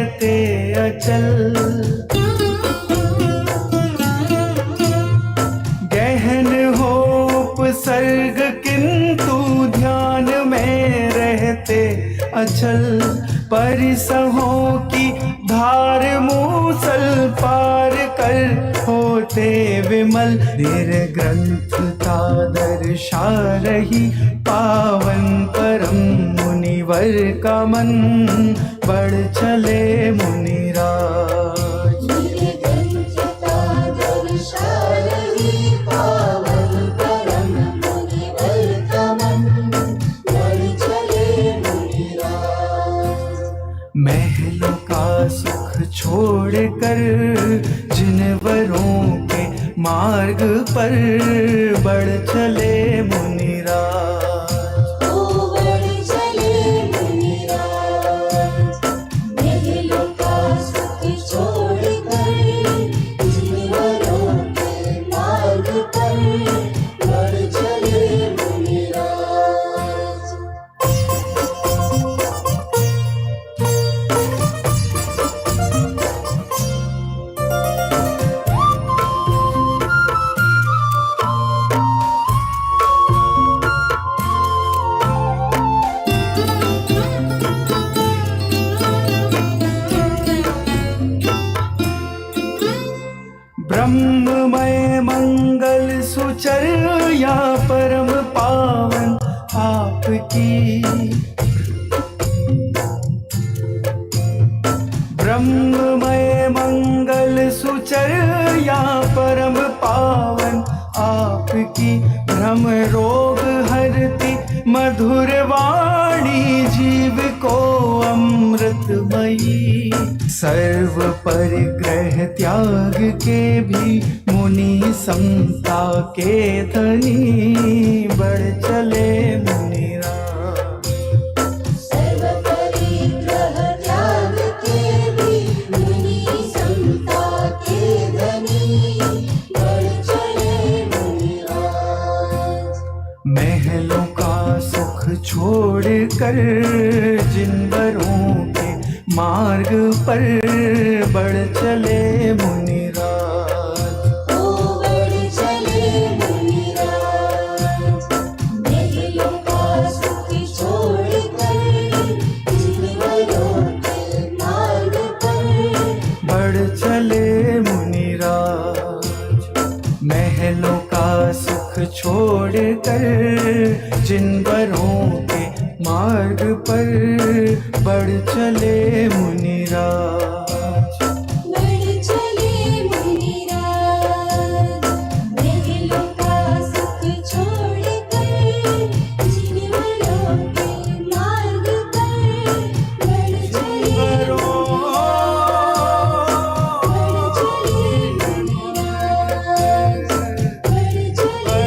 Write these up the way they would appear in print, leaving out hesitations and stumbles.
रहते अचल। गहन हो उपसर्ग किंतु ध्यान में रहते अचल। परिसहों की धार मूसल पार कर होते विमल। निर्ग्रंथ था दर्शा रही पावन परम मुनिवर का मन। बढ़ चले मुनिराज। निर्ग्रंथ था दर्शा रही पावन परम मुनिवर का मन। बढ़ चले मुनिराज। महलों का सुख छोड़कर जिन वरों के मार्ग पर बढ़ चले मुनिराज। ओ बढ़ चले मुनिराज। महलों का सुख छोड़कर जिन वरों के मार्ग पर बढ़ चले मुनिराज। ब्रह्ममय मंगल सुचर या परम पावन आपकी। ब्रह्ममय मंगल सुचर या परम पावन आपकी। भ्रम रोग हरती मधुर वाणी जीव को अमृतमयी। सर्व परिग्रह त्याग के भी मुनि समता के धनी। बढ़ चले मुनिराज। सर्व परिग्रह त्याग के भी मुनि समता के धनी। बढ़ चले मुनिराज। महलों का सुख छोड़कर जिन वरों के मार्ग पर बढ़ चले मुनिराज। ओ बढ़ चले मुनिराज। महलों का सुख छोड़कर जिन वरों के मार्ग पर बढ़ चले मुनिराज। महलों का सुख छोड़कर जिन वरों के मार्ग पर बढ़ चले मुनिराज। बढ़ चले मुनिराज। महलों का सुख छोड़कर जिन वरों के मार्ग पर बढ़ चले मुनिराज। बढ़ चले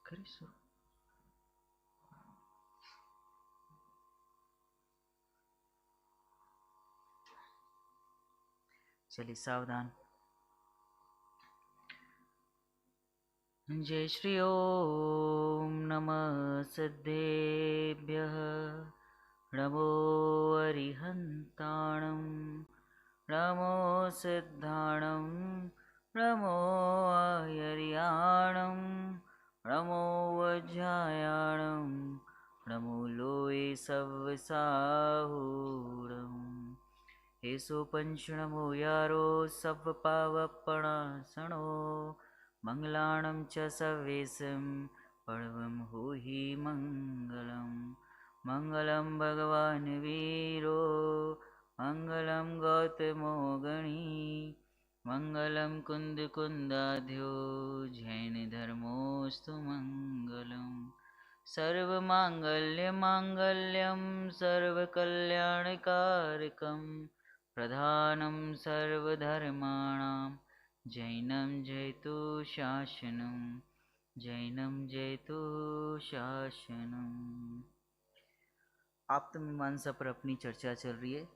करिए शुरू। चलिए सावधान। जय श्री ओम नमः सिद्धेभ्यः नमो अरिहन्ताणं नमो सिद्धाणं नमो आयर्याणं नमो वज्रायाणं नमो लोये सव्वसाहूरम् हेसो पंचणमो यारो सव्वपावपणासणो मंगलाणं च सवेशं पर्वं होहि मङ्गलम् मङ्गलं भगवान् वीरो मङ्गलं गौतमो गणी मङ्गलं कुन्दकुन्दाध्यो जैनधर्मोऽस्तु मङ्गलम् सर्वमाङ्गल्यमाङ्गल्यं सर्वकल्याणकारकं प्रधानं सर्वधर्माणां जैनं जयतु शासनं जैनं जयतु शासनम्। आप्तमीमांसा पर अपनी चर्चा चल रही है।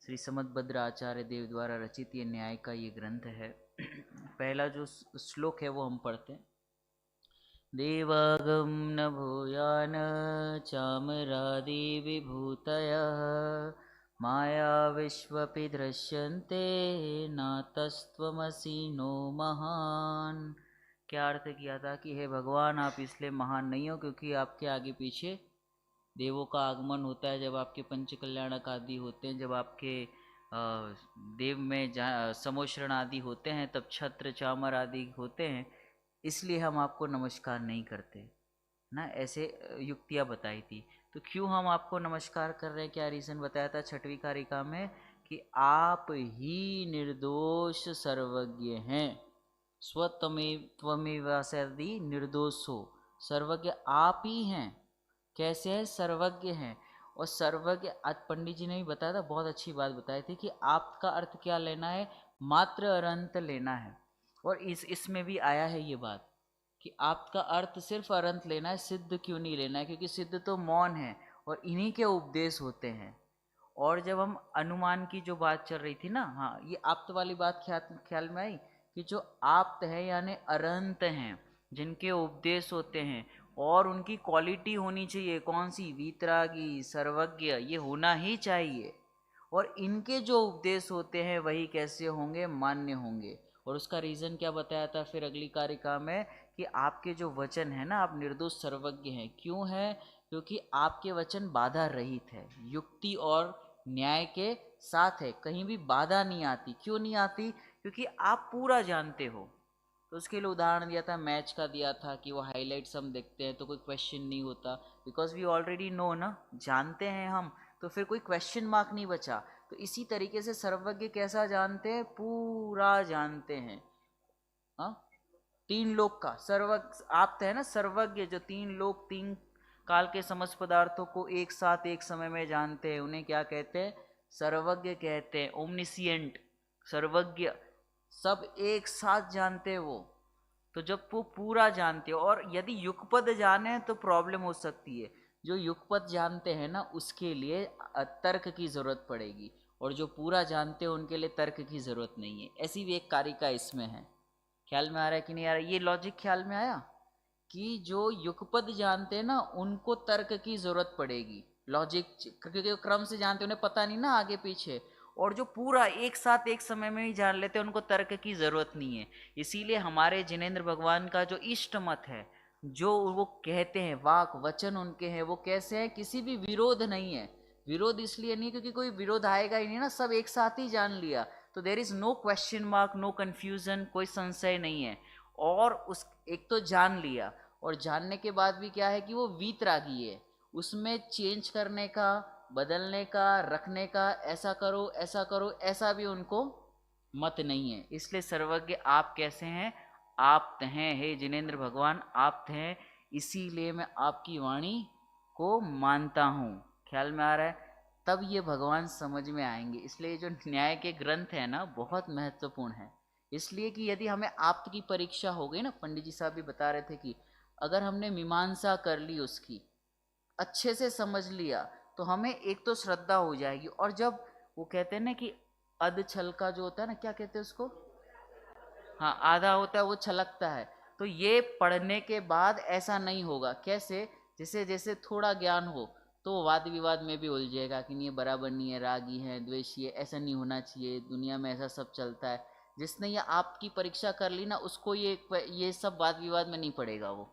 श्री समदभद्र आचार्य देव द्वारा रचित ये न्याय का ये ग्रंथ है। पहला जो श्लोक है वो हम पढ़ते हैं। देवागम न भूयान चामरादि विभूतयः माया विश्वपि दृश्यन्ते नातस्त्वमसि नो महान। क्या अर्थ किया था कि हे भगवान आप इसलिए महान नहीं हो क्योंकि आपके आगे पीछे देवों का आगमन होता है, जब आपके पंच कल्याणक आदि होते हैं, जब आपके देव में समोशरण आदि होते हैं, तब छत्र चामर आदि होते हैं, इसलिए हम आपको नमस्कार नहीं करते ना। ऐसे युक्तियाँ बताई थी। तो क्यों हम आपको नमस्कार कर रहे हैं, क्या रीज़न बताया था छठवीं कारिका में कि आप ही निर्दोष सर्वज्ञ हैं। स्वतमेवासि निर्दोषो, सर्वज्ञ आप ही हैं। कैसे हैं? सर्वज्ञ हैं। और सर्वज्ञ, आज पंडित जी ने भी बताया था, बहुत अच्छी बात बताई थी कि आपका अर्थ क्या लेना है, मात्र अरंत लेना है। और इसमें भी आया है ये बात कि आपका अर्थ सिर्फ अरंत लेना है, सिद्ध क्यों नहीं लेना है, क्योंकि सिद्ध तो मौन है और इन्हीं के उपदेश होते हैं। और जब हम अनुमान की जो बात चल रही थी ना, हाँ, ये आप्त वाली बात ख्याल में आई कि जो आप्त है यानी अरंत हैं, जिनके उपदेश होते हैं और उनकी क्वालिटी होनी चाहिए, कौन सी? वीतरागी, सर्वज्ञ, ये होना ही चाहिए। और इनके जो उपदेश होते हैं वही कैसे होंगे? मान्य होंगे। और उसका रीज़न क्या बताया था फिर अगली कारिका में कि आपके जो वचन है ना, आप निर्दोष सर्वज्ञ हैं। क्यों है? क्योंकि आपके वचन बाधा रहित है, युक्ति और न्याय के साथ है, कहीं भी बाधा नहीं आती। क्यों नहीं आती? क्योंकि आप पूरा जानते हो। तो उसके लिए उदाहरण दिया था, मैच का दिया था कि वो हाईलाइट्स हम देखते हैं तो कोई क्वेश्चन नहीं होता, बिकॉज वी ऑलरेडी नो ना, जानते हैं हम, तो फिर कोई क्वेश्चन मार्क नहीं बचा। तो इसी तरीके से सर्वज्ञ कैसा जानते हैं? पूरा जानते हैं। हाँ, तीन लोक का सर्वज्ञ आप है ना, सर्वज्ञ, जो तीन लोक तीन काल के समस्त पदार्थों को एक साथ एक समय में जानते हैं, उन्हें क्या कहते हैं? सर्वज्ञ कहते हैं। ओमनिसिएंट, सर्वज्ञ, सब एक साथ जानते हैं वो। तो जब वो पूरा जानते हो, और यदि युगपद जाने तो प्रॉब्लम हो सकती है। जो युगपद जानते हैं ना, उसके लिए तर्क की जरूरत पड़ेगी, और जो पूरा जानते हो उनके लिए तर्क की जरूरत नहीं है। ऐसी भी एक कारिका इसमें है। ख्याल में आ रहा है कि नहीं आ रहा? ये लॉजिक ख्याल में आया कि जो युगपद जानते हैं ना, उनको तर्क की जरूरत पड़ेगी, लॉजिक, क्योंकि क्रम से जानते, उन्हें पता नहीं ना आगे पीछे। और जो पूरा एक साथ एक समय में ही जान लेते हैं, उनको तर्क की जरूरत नहीं है। इसीलिए हमारे जिनेंद्र भगवान का जो इष्ट मत है, जो वो कहते हैं, वाक वचन उनके हैं, वो कैसे हैं? किसी भी विरोध नहीं है। विरोध इसलिए नहीं क्योंकि कोई विरोध आएगा ही नहीं ना, सब एक साथ ही जान लिया, तो there is no question mark, no confusion, कोई संशय नहीं है। और उस एक तो जान लिया, और जानने के बाद भी क्या है कि वो वीतरागी है, उसमें चेंज करने का, बदलने का, रखने का, ऐसा करो ऐसा भी उनको मत नहीं है। इसलिए सर्वज्ञ आप कैसे हैं? आप्त हैं। हे जिनेंद्र भगवान आप्त हैं, इसीलिए मैं आपकी वाणी को मानता हूँ। ख्याल में आ रहा है? तब ये भगवान समझ में आएंगे। इसलिए जो न्याय के ग्रंथ है ना, बहुत महत्वपूर्ण है। इसलिए कि यदि हमें आप्त की परीक्षा हो गई ना, पंडित जी साहब भी बता रहे थे कि अगर हमने मीमांसा कर ली, उसकी अच्छे से समझ लिया, तो हमें एक तो श्रद्धा हो जाएगी। और जब वो कहते हैं ना कि अध छल का जो होता है ना, क्या कहते हैं उसको, हाँ आधा होता है वो छलकता है। तो ये पढ़ने के बाद ऐसा नहीं होगा। कैसे? जैसे जैसे थोड़ा ज्ञान हो तो वो वाद विवाद में भी उलझेगा कि नहीं ये बराबर नहीं है, रागी है, द्वेषी है, ऐसा नहीं होना चाहिए, दुनिया में ऐसा सब चलता है। जिसने ये आपकी परीक्षा कर ली ना, उसको ये सब वाद विवाद में नहीं पड़ेगा वो।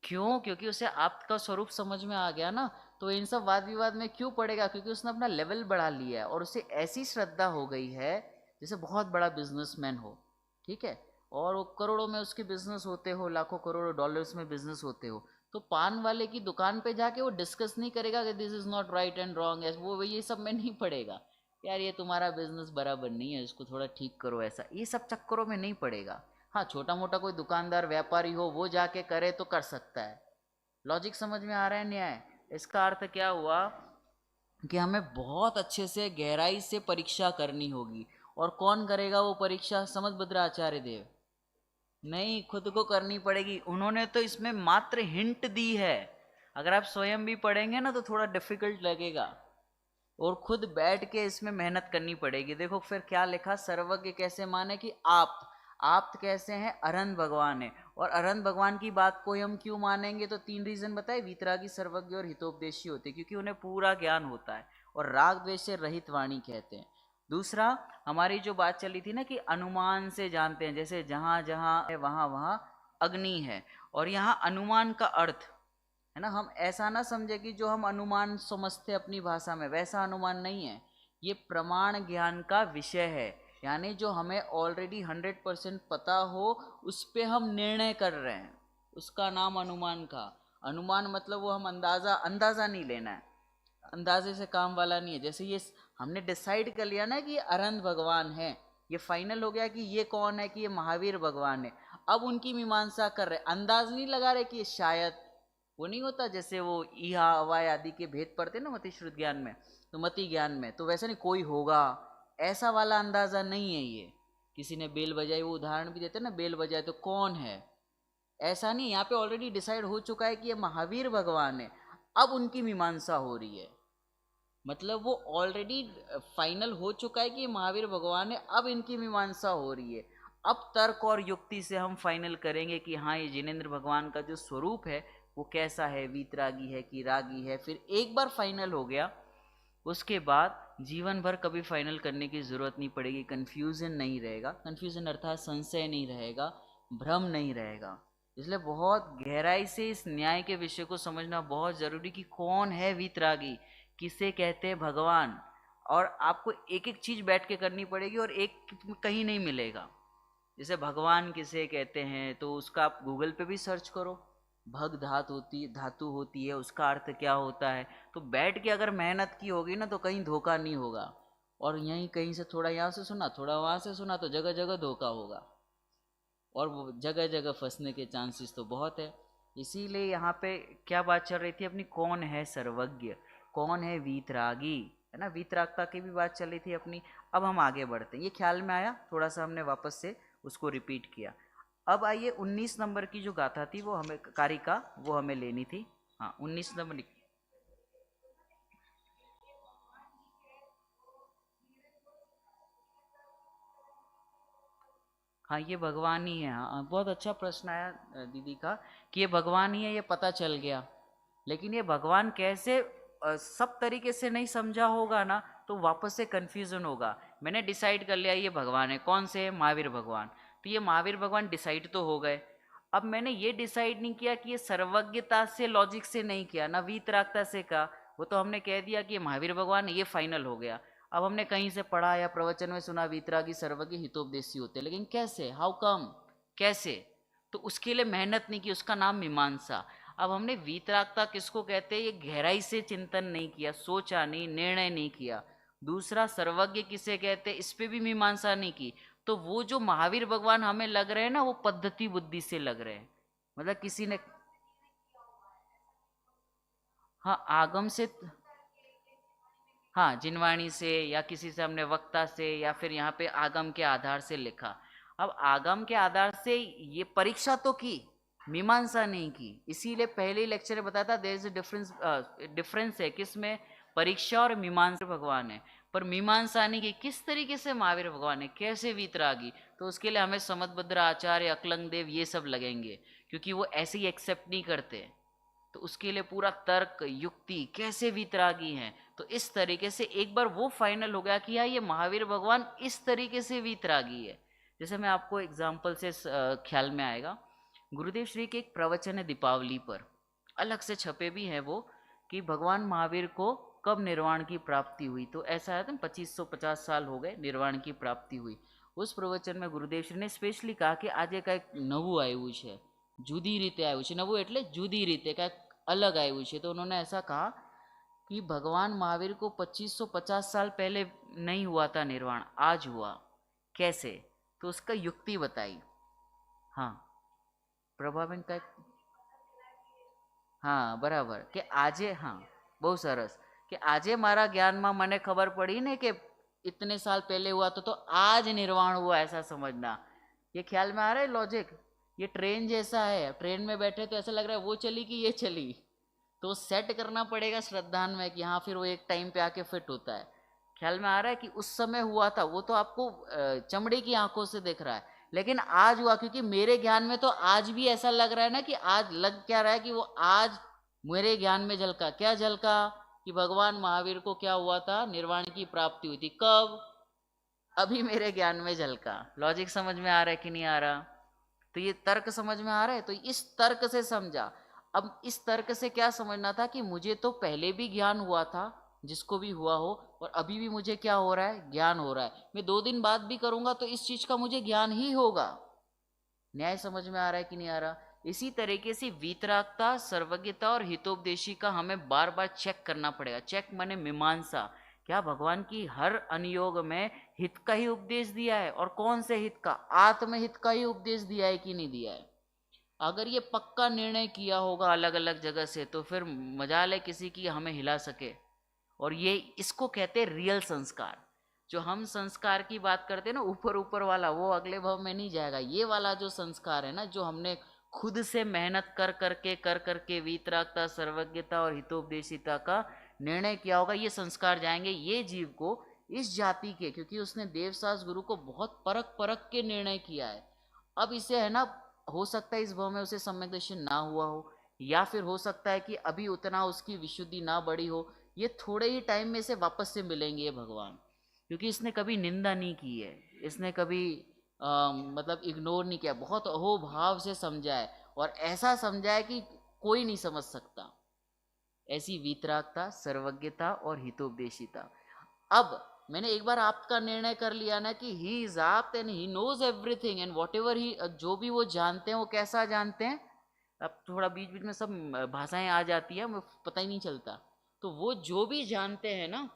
क्यों? क्योंकि उसे आपका स्वरूप समझ में आ गया ना, तो इन सब वाद विवाद में क्यों पड़ेगा? क्योंकि उसने अपना लेवल बढ़ा लिया है और उसे ऐसी श्रद्धा हो गई है जैसे बहुत बड़ा बिजनेसमैन हो, ठीक है, और वो करोड़ों में उसके बिजनेस होते हो, लाखों करोड़ों डॉलर्स में बिजनेस होते हो, तो पान वाले की दुकान पे जाके वो डिस्कस नहीं करेगा कि this is not right and wrong, वो ये सब में नहीं पड़ेगा। यार ये तुम्हारा बिजनेस बराबर नहीं है, इसको थोड़ा ठीक करो, ऐसा ये सब चक्करों में नहीं पड़ेगा। हाँ, छोटा मोटा कोई दुकानदार व्यापारी हो वो जाके करे तो कर सकता है। लॉजिक समझ में आ रहा है? न्याय। इसका अर्थ क्या हुआ कि हमें बहुत अच्छे से गहराई से परीक्षा करनी होगी। और कौन करेगा वो परीक्षा? समझभद्र आचार्य देव नहीं, खुद को करनी पड़ेगी। उन्होंने तो इसमें मात्र हिंट दी है, अगर आप स्वयं भी पढ़ेंगे ना तो थोड़ा डिफिकल्ट लगेगा, और खुद बैठ के इसमें मेहनत करनी पड़ेगी। देखो फिर क्या लिखा, सर्वज्ञ कैसे माने कि आप कैसे हैं? अरहंत भगवान है। और अरहंत भगवान की बात को हम क्यों मानेंगे? तो 3 रीजन बताए। वीतरागी, सर्वज्ञ और हितोपदेशी होते, क्योंकि उन्हें पूरा ज्ञान होता है और राग द्वेष से रहित वाणी कहते हैं। दूसरा, हमारी जो बात चली थी ना कि अनुमान से जानते हैं, जैसे जहां जहां है वहां वहां अग्नि है। और यहाँ अनुमान का अर्थ है ना, हम ऐसा ना समझे कि जो हम अनुमान समझते अपनी भाषा में वैसा अनुमान नहीं है, ये प्रमाण ज्ञान का विषय है। यानी जो हमें ऑलरेडी 100% पता हो उस पे हम निर्णय कर रहे हैं, उसका नाम अनुमान का। अनुमान मतलब वो हम अंदाजा नहीं लेना है, अंदाजे से काम वाला नहीं है। जैसे ये हमने डिसाइड कर लिया ना कि ये अरहंत भगवान है, ये फाइनल हो गया कि ये कौन है, कि ये महावीर भगवान है। अब उनकी मीमांसा कर रहे, अंदाज नहीं लगा रहे कि ये शायद, वो नहीं होता जैसे वो इहा अवाय आदि के भेद पढ़ते ना मति श्रुत ज्ञान में, तो मति ज्ञान में तो वैसे नहीं कोई होगा, ऐसा वाला अंदाजा नहीं है ये। किसी ने बेल बजाई, वो उदाहरण भी देते ना, बेल बजाए तो कौन है, ऐसा नहीं। यहाँ पे ऑलरेडी डिसाइड हो चुका है कि ये महावीर भगवान है, अब उनकी मीमांसा हो रही है। मतलब वो ऑलरेडी फाइनल हो चुका है कि ये महावीर भगवान है, अब इनकी मीमांसा हो रही है। अब तर्क और युक्ति से हम फाइनल करेंगे कि हाँ ये जिनेंद्र भगवान का जो स्वरूप है वो कैसा है, वीतरागी है कि रागी है। फिर एक बार फाइनल हो गया, उसके बाद जीवन भर कभी फाइनल करने की ज़रूरत नहीं पड़ेगी, कन्फ्यूज़न नहीं रहेगा। कन्फ्यूज़न अर्थात संशय नहीं रहेगा, भ्रम नहीं रहेगा। इसलिए बहुत गहराई से इस न्याय के विषय को समझना बहुत ज़रूरी कि कौन है वीतरागी, किसे कहते हैं भगवान। और आपको एक एक चीज़ बैठ के करनी पड़ेगी और एक कहीं नहीं मिलेगा। जैसे भगवान किसे कहते हैं तो उसका आप गूगल पे भी सर्च करो, भग धातु होती है, उसका अर्थ क्या होता है। तो बैठ के अगर मेहनत की होगी ना तो कहीं धोखा नहीं होगा। और यहीं कहीं से थोड़ा यहाँ से सुना थोड़ा वहाँ से सुना तो जगह जगह धोखा होगा, और वो जगह जगह फंसने के चांसेस तो बहुत है। इसीलिए यहाँ पे क्या बात चल रही थी अपनी, कौन है सर्वज्ञ, कौन है वीतरागी, है ना, वीतरागता की भी बात चल रही थी अपनी। अब हम आगे बढ़ते हैं, ये ख्याल में आया, थोड़ा सा हमने वापस से उसको रिपीट किया। अब आइए 19 नंबर की जो गाथा थी वो हमें कारिका वो हमें लेनी थी। हाँ 19 नंबर हाँ ये भगवान ही है। हाँ बहुत अच्छा प्रश्न आया दीदी का कि ये भगवान ही है, ये पता चल गया। लेकिन ये भगवान कैसे, सब तरीके से नहीं समझा होगा ना तो वापस से कन्फ्यूजन होगा। मैंने डिसाइड कर लिया ये भगवान है, कौन से है, महावीर भगवान। तो ये महावीर भगवान डिसाइड तो हो गए। अब मैंने ये डिसाइड नहीं किया कि ये सर्वज्ञता से, लॉजिक से नहीं किया, ना वीतरागता से कहा, वो तो हमने कह दिया कि ये महावीर भगवान है, ये फाइनल हो गया। अब हमने कहीं से पढ़ा या प्रवचन में सुना वीतरागी सर्वज्ञ हितोपदेशी होते, लेकिन कैसे, हाउ कम, कैसे, तो उसके लिए मेहनत नहीं की, उसका नाम मीमांसा। अब हमने वीतरागता किसको कहते हैं ये गहराई से चिंतन नहीं किया, सोचा नहीं, निर्णय नहीं किया। दूसरा, सर्वज्ञ किसे कहते हैं इस पे भी मीमांसा नहीं की। तो वो जो महावीर भगवान हमें लग रहे हैं ना वो पद्धति बुद्धि से लग रहे हैं, मतलब किसी ने, हाँ आगम से, हाँ जिनवाणी से या किसी से हमने वक्ता से या फिर यहाँ पे आगम के आधार से लिखा। अब आगम के आधार से ये परीक्षा तो की, मीमांसा नहीं की। इसीलिए पहले लेक्चर में बताया था देयर इज अ डिफरेंस है किसमें, परीक्षा और मीमांसा। भगवान है, पर मीमांसा नहीं की किस तरीके से महावीर भगवान ने कैसे वीतरागी, तो उसके लिए हमें समतभद्र आचार्य, अकलंग देव ये सब लगेंगे, क्योंकि वो ऐसे ही एक्सेप्ट नहीं करते। तो उसके लिए पूरा तर्क युक्ति कैसे वीतरागी हैं, तो इस तरीके से एक बार वो फाइनल हो गया कि यार ये महावीर भगवान इस तरीके से वीतरागी है। जैसे मैं आपको एग्जाम्पल से ख्याल में आएगा, गुरुदेव श्री के एक प्रवचन है दीपावली पर, अलग से छपे भी हैं वो, कि भगवान महावीर को कब निर्वाण की प्राप्ति हुई। तो ऐसा है 2550 साल हो गए निर्वाण की प्राप्ति हुई। उस प्रवचन में गुरुदेव श्री ने स्पेशली कहा कि आज एक नવું આવ્યું છે, જુદી રીતે આવ્યું છે, નવું એટલે જુદી રીતે કાંઈક अलग આવ્યું છે। तो उन्होंने ऐसा कहा कि भगवान महावीर को 2550 साल पहले नहीं हुआ था निर्वाण, आज हुआ। कैसे? तो उसका युक्ति बताई। हाँ प्रभाबेन का, हाँ बराबर કે આજે, हाँ બહુ સરસ, કે આજે મારા જ્ઞાનમાં મને ખબર પડી ને કે इतने साल पहले हुआ तो आज निर्वाण हुआ, ऐसा समझना। ये ख्याल में आ रहा है लॉजिक? ये ट्रेन जैसा है, ट्रेन में बैठे तो ऐसा लग रहा है वो चली कि ये चली, तो सेट करना पड़ेगा श्रद्धान में कि हाँ फिर वो एक टाइम पे आके फिट होता है। ख्याल में आ रहा है कि उस समय हुआ था वो तो आपको चमड़े की आंखों से दिख रहा है, लेकिन आज हुआ, क्योंकि मेरे ज्ञान में तो आज भी ऐसा लग रहा है ना कि आज लग क्या रहा है कि वो आज मेरे ज्ञान में झलका। क्या झलका? कि भगवान महावीर को क्या हुआ था, निर्वाण की प्राप्ति हुई थी। कब? अभी मेरे ज्ञान में झलका। लॉजिक समझ में आ रहा है कि नहीं आ रहा? तो ये तर्क समझ में आ रहा है, तो इस तर्क से समझा। अब इस तर्क से क्या समझना था कि मुझे तो पहले भी ज्ञान हुआ था, जिसको भी हुआ हो, और अभी भी मुझे क्या हो रहा है, ज्ञान हो रहा है। मैं 2 दिन बाद भी करूंगा तो इस चीज का मुझे ज्ञान ही होगा। न्याय समझ में आ रहा है कि नहीं आ रहा? इसी तरीके से वीतरागता, सर्वज्ञता और हितोपदेशी का हमें बार बार चेक करना पड़ेगा। चेक माने मीमांसा, क्या भगवान की हर अनुयोग में हित का ही उपदेश दिया है, और कौन से हित का, आत्महित का ही उपदेश दिया है कि नहीं दिया है। अगर ये पक्का निर्णय किया होगा अलग अलग जगह से, तो फिर मजाल है किसी की हमें हिला सके। और ये इसको कहते हैं रियल संस्कार। जो हम संस्कार की बात करते हैं ना, ऊपर ऊपर वाला, वो अगले भाव में नहीं जाएगा। ये वाला जो संस्कार है ना, जो हमने खुद से मेहनत कर करके वीतरागता, सर्वज्ञता और हितोपदेशिता का निर्णय किया होगा, ये संस्कार जाएंगे ये जीव को, इस जाति के, क्योंकि उसने देवसास गुरु को बहुत परख परख के निर्णय किया है। अब इसे है ना, हो सकता है इस भाव में उसे सम्यक दर्शन ना हुआ हो, या फिर हो सकता है कि अभी उतना उसकी विशुद्धि ना बढ़ी हो। ये थोड़े ही टाइम में से वापस से मिलेंगे ये भगवान, क्योंकि इसने कभी निंदा नहीं की है, इसने कभी मतलब इग्नोर नहीं किया, बहुत अहोभाव से समझा है, और ऐसा समझा है कि कोई नहीं समझ सकता। ऐसी वीतरागता, सर्वज्ञता और हितोपदेशिता। अब मैंने एक बार आपका निर्णय कर लिया ना कि ही इज आप and he knows everything and whatever he, जो भी वो जानते हैं वो कैसा जानते हैं। अब थोड़ा बीच बीच में सब भाषाएं आ जाती है, पता ही नहीं चलता। तो वो जो भी जानते हैं ना,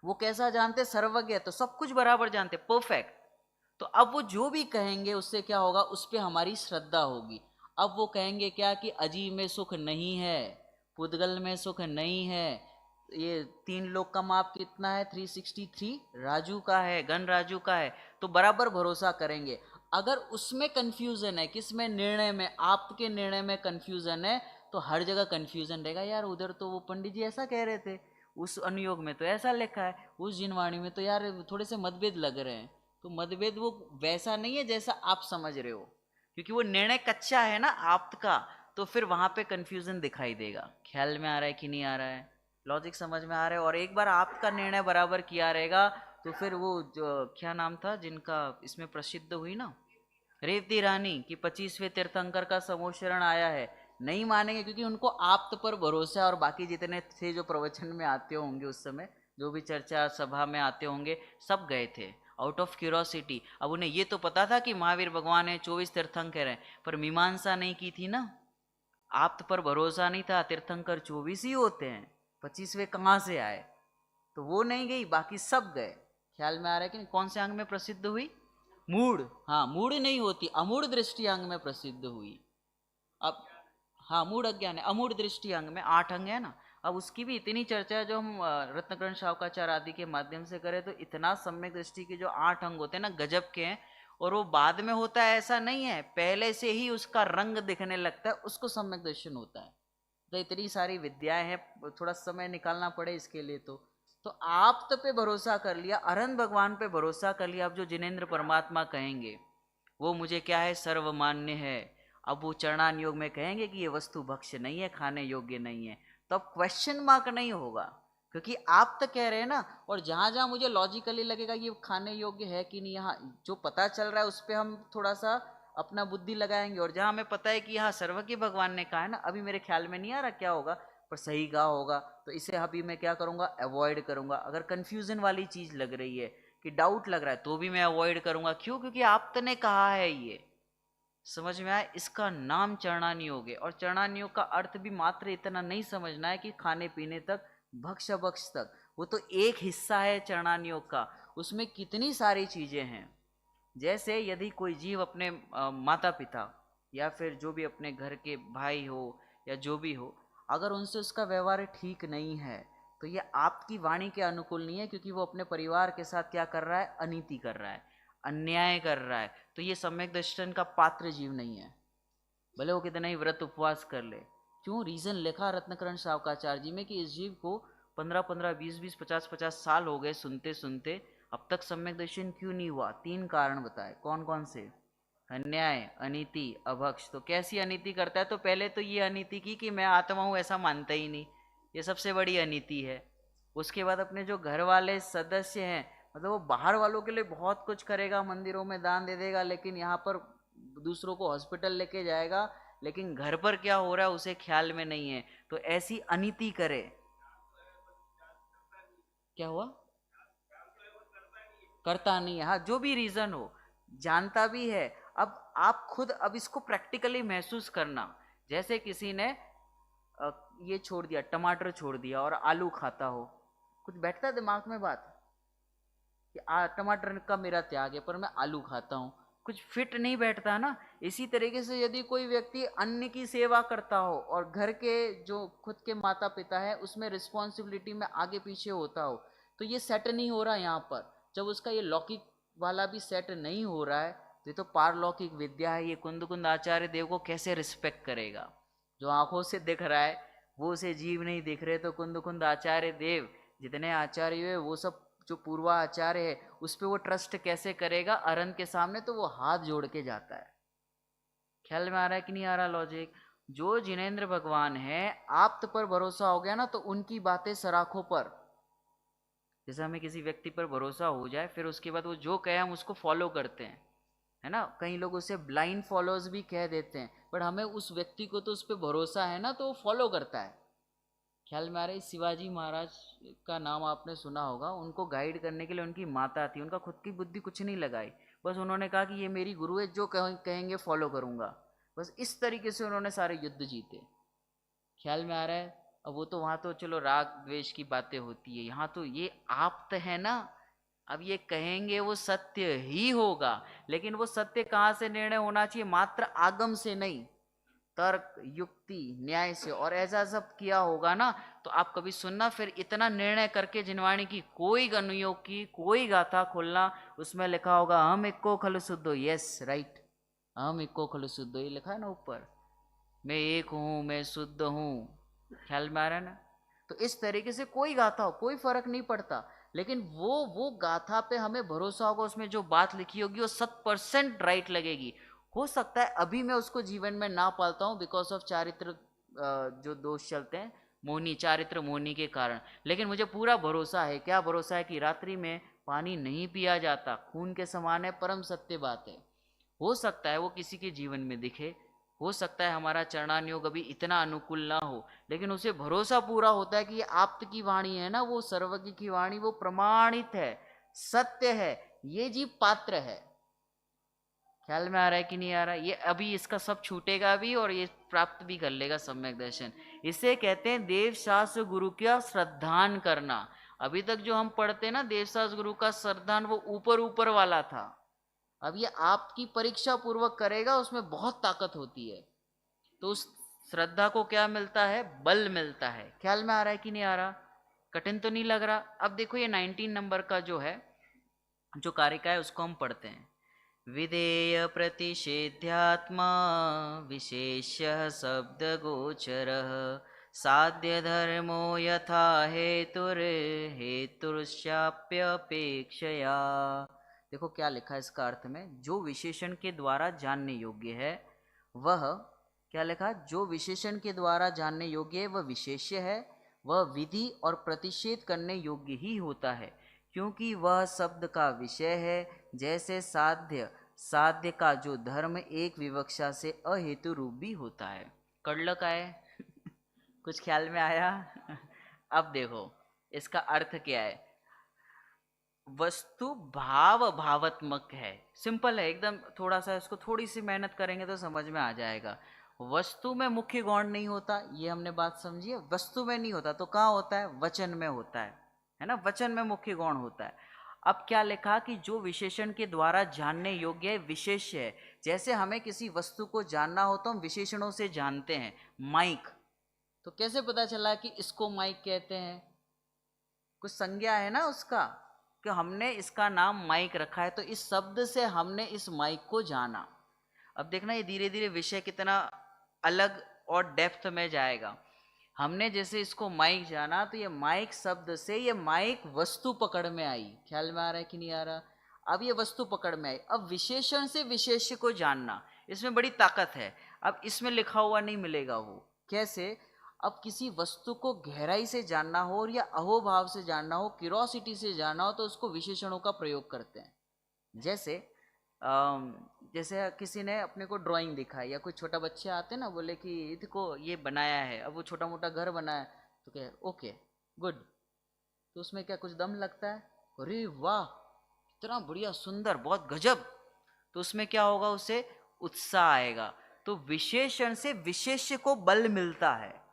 वो कैसा जानते हैं, सर्वज्ञ, तो सब कुछ बराबर जानते, परफेक्ट। तो अब वो जो भी कहेंगे उससे क्या होगा, उस पर हमारी श्रद्धा होगी। अब वो कहेंगे क्या कि अजी में सुख नहीं है, पुद्गल में सुख नहीं है, ये 3 लोक का माप कितना है, 363 राजू का है, गण राजू का है, तो बराबर भरोसा करेंगे। अगर उसमें कंफ्यूजन है, किसमें, निर्णय में, आपके निर्णय में कंफ्यूजन है, तो हर जगह कंफ्यूजन रहेगा। यार उधर तो वो पंडित जी ऐसा कह रहे थे, उस अनुयोग में तो ऐसा लिखा है, उस जिनवाणी में तो यार थोड़े से मतभेद लग रहे हैं। तो मतभेद वो वैसा नहीं है जैसा आप समझ रहे हो, क्योंकि वो निर्णय कच्चा है ना आपका, तो फिर वहां पे कंफ्यूजन दिखाई देगा। ख्याल में आ रहा है कि नहीं आ रहा है? लॉजिक समझ में आ रहा है? और एक बार आपका निर्णय बराबर किया रहेगा, तो फिर वो जो क्या नाम था जिनका इसमें प्रसिद्ध हुई ना, रेवती रानी की 25वें तीर्थंकर का समोशरण आया है, नहीं मानेंगे, क्योंकि उनको आप पर भरोसा है। और बाकी जितने थे जो प्रवचन में आते होंगे उस समय, जो भी चर्चा सभा में आते होंगे, सब गए थे आउट ऑफ क्यूरोसिटी। अब उन्हें ये तो पता था कि महावीर भगवान है, 24 तीर्थंकर हैं, पर मीमांसा नहीं की थी ना, आप पर भरोसा नहीं था। तीर्थंकर 24 ही होते हैं, 25वें कहाँ से आए? तो वो नहीं गई, बाकी सब गए। ख्याल में आ रहा है कि नहीं? कौन से अंग में प्रसिद्ध हुई? मूढ़, हाँ मूढ़ नहीं होती, अमूढ़ दृष्टि अंग में प्रसिद्ध हुई। अब हाँ मूढ़ अज्ञान है, अमूढ़ दृष्टि अंग में 8 अंग है ना। अब उसकी भी इतनी चर्चा है, जो हम रत्नकरण शावकाचार्य आदि के माध्यम से करें, तो इतना सम्यक दृष्टि के जो 8 अंग होते हैं ना, गजब के हैं। और वो बाद में होता है ऐसा नहीं है, पहले से ही उसका रंग दिखने लगता है, उसको सम्यक दर्शन होता है। तो इतनी सारी विद्याएं हैं, थोड़ा समय निकालना पड़े इसके लिए। तो तो आप्त पे भरोसा कर लिया, अरहंत भगवान पे भरोसा कर लिया। अब जो जिनेंद्र परमात्मा कहेंगे वो मुझे क्या है, सर्वमान्य है। अब वो चरणान योग में कहेंगे कि ये वस्तु भक्ष्य नहीं है, खाने योग्य नहीं है, तो अब क्वेश्चन मार्क नहीं होगा, क्योंकि आप तो कह रहे हैं ना। और जहां जहां मुझे लॉजिकली लगेगा ये खाने योग्य है कि नहीं, यहाँ जो पता चल रहा है उस पर हम थोड़ा सा अपना बुद्धि लगाएंगे। और जहां हमें पता है कि यहाँ सर्वज्ञ भगवान ने कहा है ना, अभी मेरे ख्याल में नहीं आ रहा क्या होगा, पर सही कहा होगा, तो इसे अभी मैं क्या करूंगा, अवॉइड करूंगा। अगर कंफ्यूजन वाली चीज लग रही है कि डाउट लग रहा है तो भी मैं अवॉइड करूंगा। क्यों? क्योंकि आपने कहा है। ये समझ में आया? इसका नाम चरणान योग है। और चरणान योग का अर्थ भी मात्र इतना नहीं समझना है कि खाने पीने तक, भक्ष्य भक्ष तक, वो तो एक हिस्सा है चरणान योग का। उसमें कितनी सारी चीजें हैं। जैसे यदि कोई जीव अपने माता पिता या फिर जो भी अपने घर के भाई हो या जो भी हो, अगर उनसे उसका व्यवहार ठीक नहीं है तो ये आपकी वाणी के अनुकूल नहीं है, क्योंकि वो अपने परिवार के साथ क्या कर रहा है, अनीति कर रहा है, अन्याय कर रहा है। तो ये सम्यक दर्शन का पात्र जीव नहीं है, भले वो कितना ही व्रत उपवास कर ले। क्यों? रीजन लिखा रत्नकरण सावकाचार्य जी में कि इस जीव को 15-15, 20-20, 50-50 साल हो गए सुनते सुनते, अब तक सम्यक दर्शन क्यों नहीं हुआ? 3 कारण बताए। कौन कौन से? अन्याय, अनीति, अभक्ष। तो कैसी अनीति करता है? तो पहले तो ये अनीति की कि मैं आत्मा हूँ ऐसा मानता ही नहीं, ये सबसे बड़ी अनीति है। उसके बाद अपने जो घर वाले सदस्य हैं, मतलब वो बाहर वालों के लिए बहुत कुछ करेगा, मंदिरों में दान दे देगा, लेकिन यहाँ पर दूसरों को हॉस्पिटल लेके जाएगा, लेकिन घर पर क्या हो रहा है उसे ख्याल में नहीं है। तो ऐसी अनीति करे। क्या हुआ? करता नहीं है। हाँ, जो भी रीजन हो, जानता भी है। अब आप खुद अब इसको प्रैक्टिकली महसूस करना। जैसे किसी ने ये छोड़ दिया, टमाटर छोड़ दिया और आलू खाता हो, कुछ बैठता है दिमाग में बात कि टमाटर का मेरा त्याग है पर मैं आलू खाता हूँ? कुछ फिट नहीं बैठता ना। इसी तरीके से यदि कोई व्यक्ति अन्न की सेवा करता हो और घर के जो खुद के माता पिता है उसमें रिस्पॉन्सिबिलिटी में आगे पीछे होता हो, तो ये सेट नहीं हो रहा यहाँ पर। जब उसका ये लौकिक वाला भी सेट नहीं हो रहा है तो ये तो पारलौकिक विद्या है। ये कुंद कुंद आचार्य देव को कैसे रिस्पेक्ट करेगा? जो आंखों से दिख रहा है वो उसे जीव नहीं दिख रहे, तो कुंद कुंद आचार्य देव जितने आचार्य हुए वो सब जो पूर्वाचार्य है उस पर वो ट्रस्ट कैसे करेगा अरहंत के सामने? तो वो हाथ जोड़ के जाता है। ख्याल में आ रहा है कि नहीं आ रहा लॉजिक? जो जिनेंद्र भगवान है, आप्त पर भरोसा हो गया ना, तो उनकी बातें सराखों पर, जैसे हमें किसी व्यक्ति पर भरोसा हो जाए फिर उसके बाद वो जो कहे हम उसको फॉलो करते हैं, है ना। कई लोग उसे ब्लाइंड फॉलोअर्स भी कह देते हैं, बट हमें उस व्यक्ति को तो उस पर भरोसा है ना, तो वो फॉलो करता है। ख्याल में आ रहा है? शिवाजी महाराज का नाम आपने सुना होगा। उनको गाइड करने के लिए उनकी माता थी, उनका खुद की बुद्धि कुछ नहीं लगाई, बस उन्होंने कहा कि ये मेरी गुरु है, जो कहेंगे फॉलो करूंगा। बस इस तरीके से उन्होंने सारे युद्ध जीते। ख्याल में आ रहा है? अब वो तो वहां तो चलो राग द्वेष की बातें होती है, यहाँ तो ये आप्त है ना। अब ये कहेंगे वो सत्य ही होगा, लेकिन वो सत्य कहाँ से निर्णय होना चाहिए? मात्र आगम से नहीं, तर्क, युक्ति, न्याय से। और ऐसा सब किया होगा ना, तो आप कभी सुनना फिर इतना निर्णय करके जिनवाणी की कोई अनुयोग की कोई गाथा खोलना, उसमें लिखा होगा हम इक्को खलु शुद्धो। यस, राइट, हम इक्को खलु शुद्धो, ये लिखा है ना ऊपर, मैं एक हूं, मैं शुद्ध हूं। ख्याल में आ रहा है ना? तो इस तरीके से कोई गाथा हो कोई फर्क नहीं पड़ता, लेकिन वो गाथा पे हमें भरोसा होगा, उसमें जो बात लिखी होगी वो 100% राइट लगेगी। हो सकता है अभी मैं उसको जीवन में ना पालता हूँ बिकॉज ऑफ चारित्र, जो दोष चलते हैं, मोहनी चारित्र, मोहनी के कारण, लेकिन मुझे पूरा भरोसा है। क्या भरोसा है? कि रात्रि में पानी नहीं पिया जाता, खून के समान है, परम सत्य बात है। हो सकता है वो किसी के जीवन में दिखे, हो सकता है हमारा चरणान योग अभी इतना अनुकूल ना हो, लेकिन उसे भरोसा पूरा होता है कि ये आप्त की वाणी है ना, वो सर्वज्ञ की वाणी, वो प्रमाणित है, सत्य है, ये जीव पात्र है। ख्याल में आ रहा है कि नहीं आ रहा? ये अभी इसका सब छूटेगा भी और ये प्राप्त भी कर लेगा सम्यक दर्शन। इसे कहते हैं देव शास्त्र गुरु का श्रद्धान करना। अभी तक जो हम पढ़ते हैं ना देव शास्त्र गुरु का श्रद्धान, वो ऊपर ऊपर वाला था। अब ये आपकी परीक्षा पूर्वक करेगा, उसमें बहुत ताकत होती है, तो उस श्रद्धा को क्या मिलता है? बल मिलता है। ख्याल में आ रहा है कि नहीं आ रहा? कठिन तो नहीं लग रहा? अब देखो ये 19 नंबर का जो है, जो कारिका है उसको हम पढ़ते हैं। विधेय प्रतिषेध्यात्मा विशेष्य शब्द गोचर साध्य धर्मो यथा हेतुर्शाप्यपेक्षया। देखो क्या लिखा है इसका अर्थ में, जो विशेषण के द्वारा जानने योग्य है वह, क्या लिखा, जो विशेषण के द्वारा जानने योग्य है वह विशेष्य है, वह विधि और प्रतिषेध करने योग्य ही होता है, क्योंकि वह शब्द का विषय है। जैसे साध्य, साध्य का जो धर्म एक विवक्षा से अहेतु रूप भी होता है। कड़ल का है कुछ ख्याल में आया? अब देखो इसका अर्थ क्या है। वस्तु भाव भावात्मक है, सिंपल है एकदम, थोड़ा सा इसको थोड़ी सी मेहनत करेंगे तो समझ में आ जाएगा। वस्तु में मुख्य गौण नहीं होता, ये हमने बात समझी है। वस्तु में नहीं होता तो कहाँ होता है? वचन में होता है ना, वचन में मुख्य गौण होता है। अब क्या लिखा कि जो विशेषण के द्वारा जानने योग्य है विशेष्य है। जैसे हमें किसी वस्तु को जानना हो तो हम विशेषणों से जानते हैं। माइक, तो कैसे पता चला कि इसको माइक कहते हैं? कुछ संज्ञा है ना उसका, कि हमने इसका नाम माइक रखा है तो इस शब्द से हमने इस माइक को जाना। अब देखना ये धीरे धीरे विषय कितना अलग और डेप्थ में जाएगा। हमने जैसे इसको माइक जाना तो ये माइक शब्द से ये माइक वस्तु पकड़ में आई। ख्याल में आ रहा है कि नहीं आ रहा? अब ये वस्तु पकड़ में आई। अब विशेषण से विशेष्य को जानना, इसमें बड़ी ताकत है। अब इसमें लिखा हुआ नहीं मिलेगा वो। कैसे? अब किसी वस्तु को गहराई से जानना हो और या अहोभाव से जानना हो, क्यूरोसिटी से जानना हो, तो उसको विशेषणों का प्रयोग करते हैं। जैसे जैसे किसी ने अपने को ड्राइंग दिखाई, या कोई छोटा बच्चे आते हैं ना, बोले कि इसको ये बनाया है, अब वो छोटा मोटा घर बनाया, तो क्या ओके गुड, तो उसमें क्या कुछ दम लगता है? अरे वाह इतना बढ़िया सुंदर बहुत गजब, तो उसमें क्या होगा? उसे उत्साह आएगा। तो विशेषण से विशेष्य को बल मिलता है।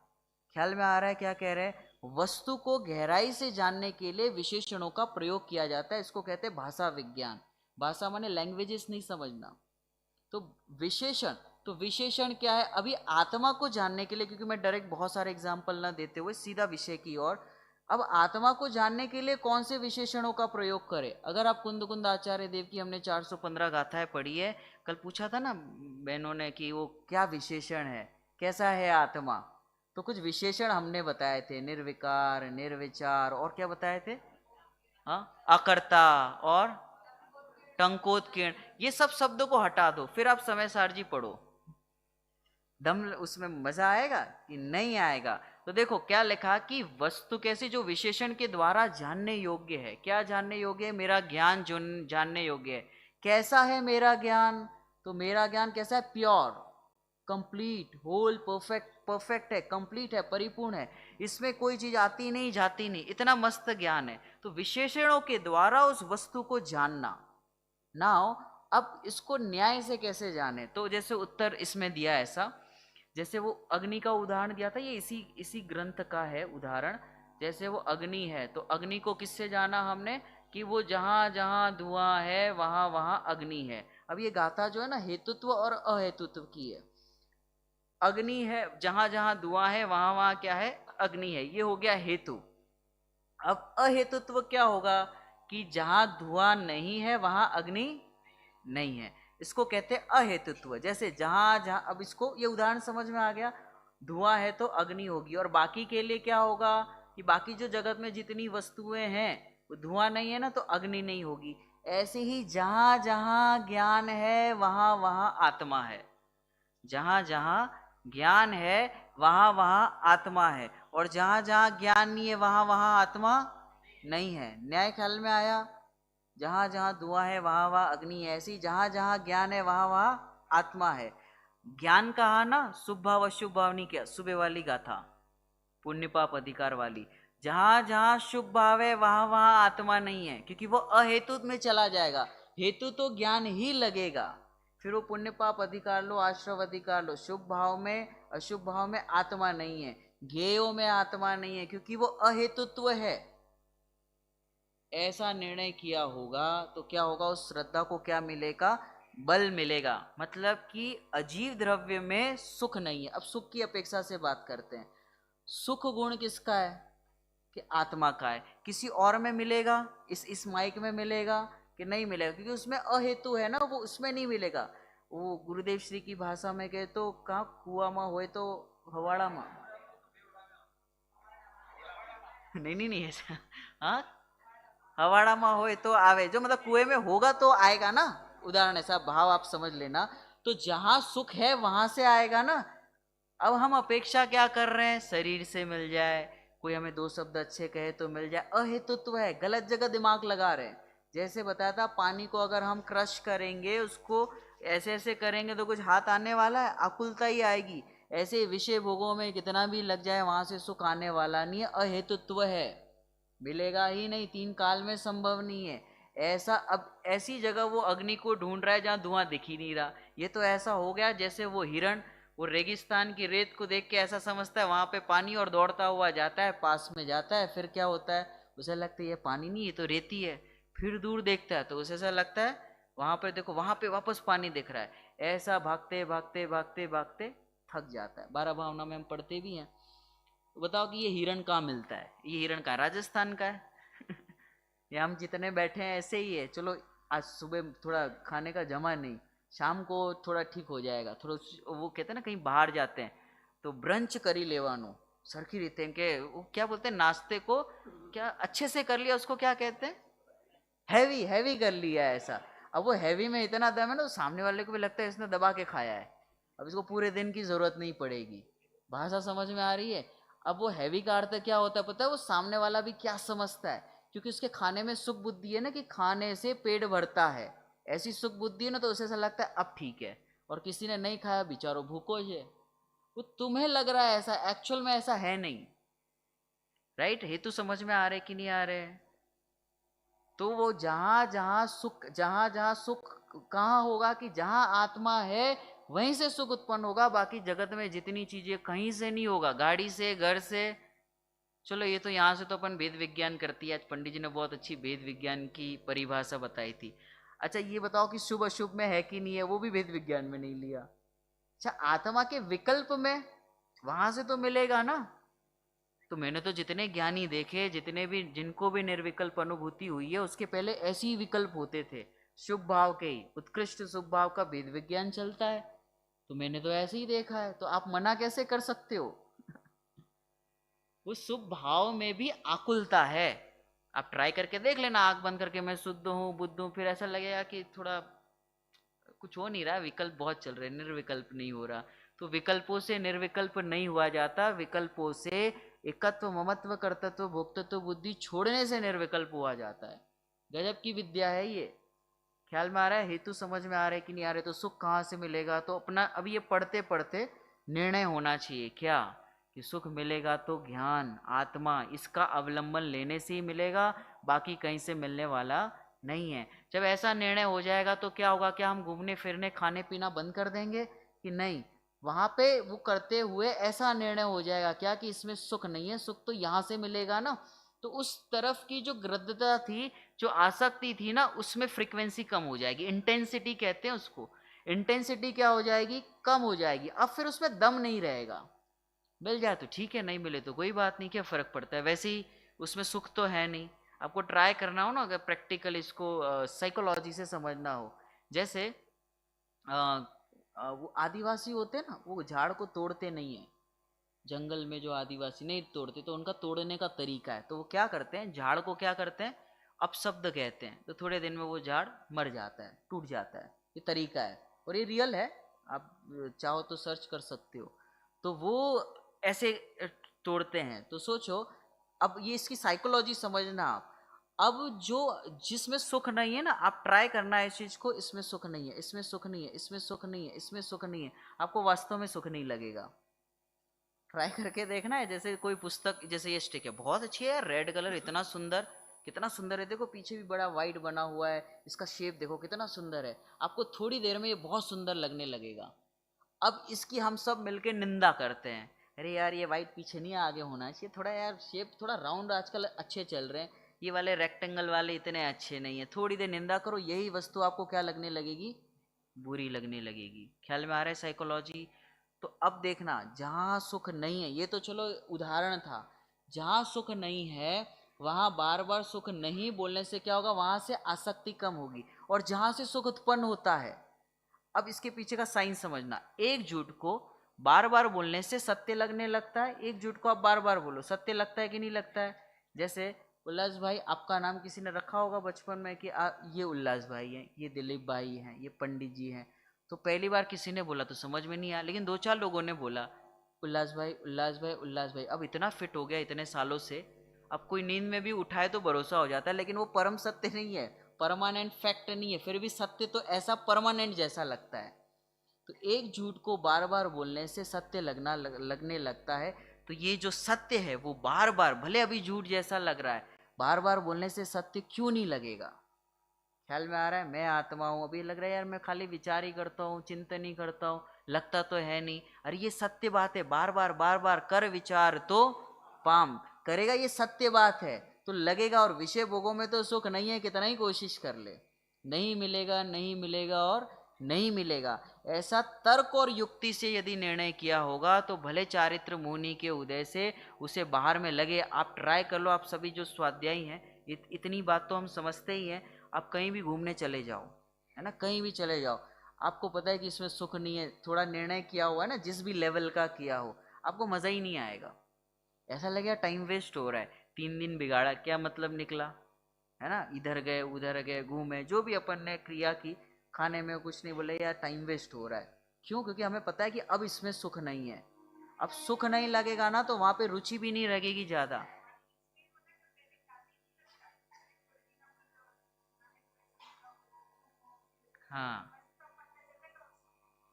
ख्याल में आ रहा है क्या कह रहे हैं? वस्तु को गहराई से जानने के लिए विशेषणों का प्रयोग किया जाता है। इसको कहते हैं भाषा विज्ञान। भाषा माने लैंग्वेजेस नहीं समझना। तो विशेषण, तो विशेषण क्या है? अभी आत्मा को जानने के लिए, क्योंकि मैं डायरेक्ट बहुत सारे एग्जाम्पल ना देते हुए सीधा विषय की ओर, अब आत्मा को जानने के लिए कौन से विशेषणों का प्रयोग करें? अगर आप कुंद कुंद आचार्य देव की हमने 415 गाथाएं पढ़ी है, कल पूछा था ना बहनों ने कि वो क्या विशेषण है, कैसा है आत्मा, तो कुछ विशेषण हमने बताए थे। निर्विकार, निर्विचार, और क्या बताए थे? हाँ, अकर्ता और टंकोत्कीर्ण। ये सब शब्दों को हटा दो, फिर आप समय सारजी पढ़ो, दम उसमें मजा आएगा कि नहीं आएगा? तो देखो क्या लिखा कि वस्तु कैसी, जो विशेषण के द्वारा जानने योग्य है। क्या जानने योग्य है? मेरा ज्ञान जो जानने योग्य है। कैसा है मेरा ज्ञान? तो मेरा ज्ञान कैसा है? Pure, complete, whole, perfect, perfect है, कंप्लीट है, परिपूर्ण है, इसमें कोई चीज आती नहीं जाती नहीं, इतना मस्त ज्ञान है। तो विशेषणों के द्वारा उस वस्तु को जानना। नाउ अब इसको न्याय से कैसे जाने? तो जैसे उत्तर इसमें दिया ऐसा, जैसे वो अग्नि का उदाहरण दिया था, ये इसी ग्रंथ का है उदाहरण। जैसे वो अग्नि है, तो अग्नि को किससे जाना हमने? कि वो जहां जहां धुआं है वहां वहां अग्नि है। अब ये गाथा जो है ना, हेतुत्व और अहेतुत्व की है। अग्नि है, जहां जहां धुआं है वहां वहां क्या है? अग्नि है, ये हो गया हेतु। अब अहेतुत्व क्या होगा? कि जहां धुआं नहीं है वहां अग्नि नहीं है, इसको कहते हैं अहेतुत्व। जैसे जहां जहां, अब इसको ये उदाहरण समझ में आ गया, धुआं है तो अग्नि होगी, और बाकी के लिए क्या होगा? कि बाकी जो जगत में जितनी वस्तुएं हैं वो धुआं नहीं है ना, तो अग्नि नहीं होगी। ऐसे ही जहां जहां ज्ञान है वहां वहां आत्मा है, जहां जहां ज्ञान है वहां वहां आत्मा है, और जहां जहां ज्ञान नहीं है वहां वहां आत्मा नहीं है। न्याय ख्याल में आया? जहां जहां धुआं है वहां वहां अग्नि है, ऐसी जहां जहां ज्ञान है वहां वहां आत्मा है। ज्ञान कहा ना, शुभ भाव अशुभ भाव नहीं, क्या सुबह वाली गाथा, पुण्य पाप अधिकार वाली। जहां जहां शुभ भाव है वहां वहां आत्मा नहीं है, क्योंकि वो अहेतु में चला जाएगा। हेतु तो ज्ञान ही लगेगा, फिर वो पुण्य पाप अधिकार लो, आश्रव अधिकार लो, शुभ भाव में अशुभ भाव में आत्मा नहीं है, ज्ञेयों में आत्मा नहीं है, क्योंकि वो अहेतुत्व है। ऐसा निर्णय किया होगा तो क्या होगा? उस श्रद्धा को क्या मिलेगा? बल मिलेगा। मतलब कि अजीव द्रव्य में सुख नहीं है। अब सुख की अपेक्षा से बात करते हैं। सुख गुण किसका है? कि आत्मा का है। किसी और में मिलेगा? इस माइक में मिलेगा कि नहीं मिलेगा? क्योंकि उसमें अहेतु है ना, वो उसमें नहीं मिलेगा। वो गुरुदेव श्री की भाषा में कहे तो कहाँ कुआ माँ होए तो हवाड़ा माँ, नहीं नहीं नहीं ऐसा, हाँ हवाड़ाમાં હોય तो आवे, जो मतलब कुएं में होगा तो आएगा ना, उदाहरण ऐसा भाव आप समझ लेना। तो जहां सुख है वहां से आएगा ना। अब हम अपेक्षा क्या कर रहे हैं, शरीर से मिल जाए, कोई हमें दो शब्द अच्छे कहे तो मिल जाए, अहेतुत्व है, गलत जगह दिमाग लगा रहे हैं। जैसे बताया था, पानी को अगर हम क्रश करेंगे, उसको ऐसे ऐसे करेंगे तो कुछ हाथ आने वाला है, आकुलता ही आएगी। ऐसे विषय भोगों में कितना भी लग जाए वहां से सुख आने वाला नहीं है, अहेतुत्व है, मिलेगा ही नहीं, तीन काल में संभव नहीं है ऐसा। अब ऐसी जगह वो अग्नि को ढूंढ रहा है जहां धुआं दिख ही नहीं रहा। ये तो ऐसा हो गया जैसे वो हिरण वो रेगिस्तान की रेत को देख के ऐसा समझता है वहां पे पानी, और दौड़ता हुआ जाता है, पास में जाता है, फिर क्या होता है, उसे लगता है ये पानी नहीं, ये तो रेती है। फिर दूर देखता है तो उसे ऐसा लगता है वहां पर देखो, वहां पे वापस पानी दिख रहा है। ऐसा भागते भागते भागते भागते थक जाता है। 12 भावना में हम पढ़ते भी हैं। तो बताओ कि ये हिरण कहाँ मिलता है, ये हिरण कहाँ, राजस्थान का है। ये हम जितने बैठे हैं ऐसे ही है। चलो आज सुबह थोड़ा खाने का जमा नहीं, शाम को थोड़ा ठीक हो जाएगा, थोड़ा वो कहते हैं ना कहीं बाहर जाते हैं तो ब्रंच करी लेवानो, सरखी रीते हैं कि वो क्या बोलते हैं, नाश्ते को क्या अच्छे से कर लिया, उसको क्या कहते हैं, हैवी हैवी कर लिया है ऐसा। अब वो हैवी में इतना दम है ना, तो सामने वाले को भी लगता है इसने दबा के खाया है, अब इसको पूरे दिन की जरूरत नहीं पड़ेगी। भाषा समझ में आ रही है। अब वो हैवी का अर्थ क्या होता है पता है, वो सामने वाला भी क्या समझता है, क्योंकि उसके खाने में सुख बुद्धि है ना, कि खाने से पेट भरता है, ऐसी सुख बुद्धि है ना, तो उसे ऐसा लगता है अब ठीक है। और किसी ने नहीं खाया, बेचारो भूखो है। वो तुम्हें लग रहा है ऐसा, एक्चुअल में ऐसा है नहीं। राइट, हेतु समझ में आ रहे कि नहीं आ रहे। तो वो जहां जहां सुख कहाँ होगा, कि जहां आत्मा है वहीं से सुख उत्पन्न होगा। बाकी जगत में जितनी चीजें कहीं से नहीं होगा, गाड़ी से, घर से। चलो ये तो यहाँ से तो अपन वेद विज्ञान करती है, आज पंडित जी ने बहुत अच्छी वेद विज्ञान की परिभाषा बताई थी। अच्छा ये बताओ कि शुभ अशुभ में है कि नहीं है, वो भी वेद विज्ञान में नहीं लिया। अच्छा आत्मा के विकल्प में, वहां से तो मिलेगा ना। तो मैंने तो जितने ज्ञानी देखे, जितने भी जिनको भी निर्विकल्प अनुभूति हुई है, उसके पहले ऐसे ही विकल्प होते थे, शुभ भाव के ही, उत्कृष्ट शुभ भाव का वेद विज्ञान चलता है। तो मैंने तो ऐसे ही देखा है, तो आप मना कैसे कर सकते हो। उस शुभ भाव में भी आकुलता है। आप ट्राई करके देख लेना, आंख बंद करके, मैं शुद्ध हूँ बुद्ध हूँ, फिर ऐसा लगेगा कि थोड़ा कुछ हो नहीं रहा, विकल्प बहुत चल रहे, निर्विकल्प नहीं हो रहा। तो विकल्पों से निर्विकल्प नहीं हुआ जाता, विकल्पों से एकत्व ममत्व कर्तत्व भोक्तत्व बुद्धि छोड़ने से निर्विकल्प हुआ जाता है। गजब की विद्या है ये। ख्याल में आ रहा है, हेतु समझ में आ रहे कि नहीं आ रहे। तो सुख कहाँ से मिलेगा, तो अपना अभी ये पढ़ते पढ़ते निर्णय होना चाहिए क्या, कि सुख मिलेगा तो ज्ञान आत्मा इसका अवलंबन लेने से ही मिलेगा, बाकी कहीं से मिलने वाला नहीं है। जब ऐसा निर्णय हो जाएगा तो क्या होगा, क्या हम घूमने फिरने खाने पीना बंद कर देंगे कि नहीं, वहां पे वो करते हुए ऐसा निर्णय हो जाएगा क्या, कि इसमें सुख नहीं है, सुख तो यहाँ से मिलेगा ना। तो उस तरफ की जो गृद्धता थी, जो आसक्ति थी ना, उसमें फ्रीक्वेंसी कम हो जाएगी, इंटेंसिटी कहते हैं उसको। इंटेंसिटी क्या हो जाएगी, कम हो जाएगी। अब फिर उसमें दम नहीं रहेगा। मिल जाए तो ठीक है, नहीं मिले तो कोई बात नहीं, क्या फर्क पड़ता है। वैसे ही उसमें सुख तो है नहीं। आपको ट्राई करना हो ना, अगर प्रैक्टिकल इसको साइकोलॉजी से समझना हो, जैसे वो आदिवासी होते हैं ना, वो झाड़ को तोड़ते नहीं है। जंगल में जो आदिवासी नहीं तोड़ते, तो उनका तोड़ने का तरीका है। तो वो क्या करते हैं, झाड़ को क्या करते हैं, अपशब्द कहते हैं। तो थोड़े दिन में वो झाड़ मर जाता है, टूट जाता है। ये तरीका है और ये रियल है, आप चाहो तो सर्च कर सकते हो। तो वो ऐसे तोड़ते हैं। तो सोचो, अब ये इसकी साइकोलॉजी समझना आप। अब जो जिसमें सुख नहीं है ना, आप ट्राई करना है इस चीज को, इसमें सुख नहीं है, इसमें सुख नहीं है, इसमें सुख नहीं है, इसमें सुख नहीं है, आपको वास्तव में सुख नहीं लगेगा। ट्राई करके देखना है। जैसे कोई पुस्तक, जैसे ये स्टिक है, बहुत अच्छी है यार, रेड कलर, इतना सुंदर, कितना सुंदर है। देखो पीछे भी बड़ा वाइट बना हुआ है, इसका शेप देखो कितना सुंदर है। आपको थोड़ी देर में ये बहुत सुंदर लगने लगेगा। अब इसकी हम सब मिलके निंदा करते हैं, अरे यार ये वाइट पीछे नहीं आगे होना चाहिए, थोड़ा यार शेप थोड़ा राउंड आजकल अच्छे चल रहे हैं, ये वाले रेक्टेंगल वाले इतने अच्छे नहीं है। थोड़ी देर निंदा करो, यही वस्तु आपको क्या लगने लगेगी, बुरी लगने लगेगी। ख्याल में आ रहा है साइकोलॉजी। तो अब देखना, जहाँ सुख नहीं है, ये तो चलो उदाहरण था, जहाँ सुख नहीं है वहाँ बार बार सुख नहीं बोलने से क्या होगा, वहाँ से आसक्ति कम होगी। और जहाँ से सुख उत्पन्न होता है, अब इसके पीछे का साइंस समझना। एक झूठ को बार बार बोलने से सत्य लगने लगता है, एक झूठ को आप बार बार बोलो, सत्य लगता है कि नहीं लगता है, जैसे उल्लास भाई, आपका नाम किसी ने रखा होगा बचपन में कि ये उल्लास भाई हैं, ये दिलीप भाई हैं, ये पंडित जी हैं। तो पहली बार किसी ने बोला तो समझ में नहीं आया, लेकिन दो चार लोगों ने बोला उल्लास भाई, उल्लास भाई, उल्लास भाई। अब इतना फिट हो गया इतने सालों से, अब कोई नींद में भी उठाए तो भरोसा हो जाता है। लेकिन वो परम सत्य नहीं है, परमानेंट फैक्ट नहीं है, फिर भी सत्य तो ऐसा परमानेंट जैसा लगता है। तो एक झूठ को बार बार बोलने से सत्य लगने लगता है। तो ये जो सत्य है वो बार बार, भले अभी झूठ जैसा लग रहा है, बार बार बोलने से सत्य क्यों नहीं लगेगा? ख्याल में आ रहा है? मैं आत्मा हूँ, अभी लग रहा है यार मैं खाली विचार ही करता हूँ, चिंतन ही करता हूँ, लगता तो है नहीं। अरे ये सत्य बात है, बार बार कर विचार तो पाम करेगा, ये सत्य बात है तो लगेगा। और विषय भोगों में तो सुख नहीं है, कितना ही कोशिश कर ले, नहीं मिलेगा, नहीं मिलेगा और नहीं मिलेगा। ऐसा तर्क और युक्ति से यदि निर्णय किया होगा तो भले चारित्र मुनि के उदय से उसे बाहर में लगे। आप ट्राई कर लो, आप सभी जो स्वाध्यायी हैं, इतनी बात तो हम समझते ही हैं। आप कहीं भी घूमने चले जाओ, है ना, कहीं भी चले जाओ, आपको पता है कि इसमें सुख नहीं है, थोड़ा निर्णय किया हुआ है ना, जिस भी लेवल का किया हो, आपको मज़ा ही नहीं आएगा। ऐसा लगेगा टाइम वेस्ट हो रहा है, 3 दिन बिगाड़ा, क्या मतलब निकला, है ना। इधर गए उधर गए, घूमे, जो भी अपन ने क्रिया की, खाने में कुछ नहीं, बोले यार टाइम वेस्ट हो रहा है। क्यों? क्योंकि हमें पता है कि अब इसमें सुख नहीं है। अब सुख नहीं लगेगा ना तो वहाँ पे रुचि भी नहीं लगेगी ज़्यादा। हाँ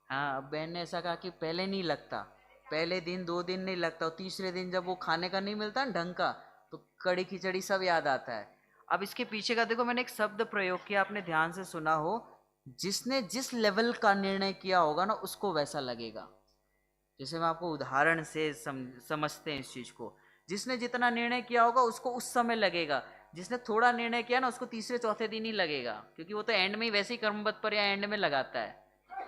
हाँ, अब बहन ने ऐसा कहा कि पहले नहीं लगता, पहले दिन 2 दिन नहीं लगता, और तीसरे दिन जब वो खाने का नहीं मिलता ना ढंग का, तो कड़ी खिचड़ी सब याद आता है। अब इसके पीछे का देखो, मैंने एक शब्द प्रयोग किया, आपने ध्यान से सुना हो, जिसने जिस लेवल का निर्णय किया होगा ना उसको वैसा लगेगा। जैसे मैं आपको उदाहरण से समझते हैं इस चीज को, जिसने जितना निर्णय किया होगा उसको उस समय लगेगा, जिसने थोड़ा निर्णय किया ना उसको तीसरे चौथे दिन ही लगेगा, क्योंकि वो तो एंड में ही वैसे ही कर्मबद्ध पर या एंड में लगाता है।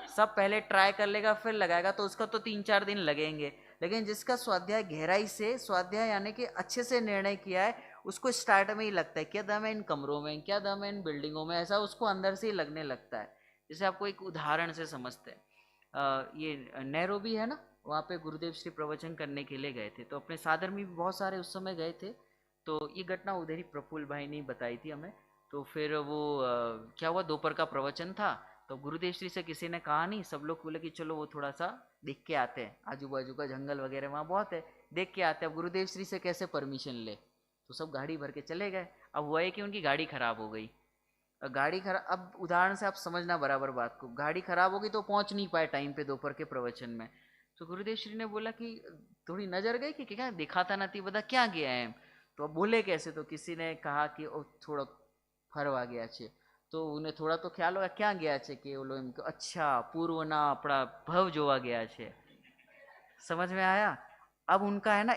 सब पहले ट्राई कर लेगा फिर लगाएगा, तो उसका तो 3-4 दिन लगेंगे। लेकिन जिसका स्वाध्याय गहराई से, स्वाध्याय यानी कि अच्छे से निर्णय किया है, उसको स्टार्ट में ही लगता है क्या दम है इन कमरों में, क्या दम है इन बिल्डिंगों में, ऐसा उसको अंदर से ही लगने लगता है। जैसे आपको एक उदाहरण से समझते हैं, ये नैरोबी है ना, वहाँ पे गुरुदेव श्री प्रवचन करने के लिए गए थे, तो अपने सादर में भी बहुत सारे उस समय गए थे। तो ये घटना उधर ही प्रफुल्ल भाई ने बताई थी हमें। तो फिर वो क्या हुआ, दोपहर का प्रवचन था, तो गुरुदेव श्री से किसी ने कहा नहीं, सब लोग बोले कि चलो वो थोड़ा सा देख के आते हैं, आजू बाजू का जंगल वगैरह वहाँ बहुत है, देख के आते हैं। अब गुरुदेव श्री से कैसे परमिशन ले, तो सब गाड़ी भर के चले गए। अब हुआ है कि उनकी गाड़ी खराब हो गई। गाड़ी खराब, अब उदाहरण से आप समझना बराबर बात को, गाड़ी खराब होगी तो पहुंच नहीं पाए टाइम पे दोपहर के प्रवचन में। तो गुरुदेव श्री ने बोला कि थोड़ी नजर गई कि क्या दिखाता ना थी, बता क्या गया है। तो अब बोले कैसे, तो किसी ने कहा कि ओ थोड़ा फरवा गया छे, तो उन्हें थोड़ा तो ख्याल होगा क्या गया छे, कि बोलो इनको अच्छा पूर्वना अपना भव जोवा गया छे। समझ में आया? अब उनका है ना,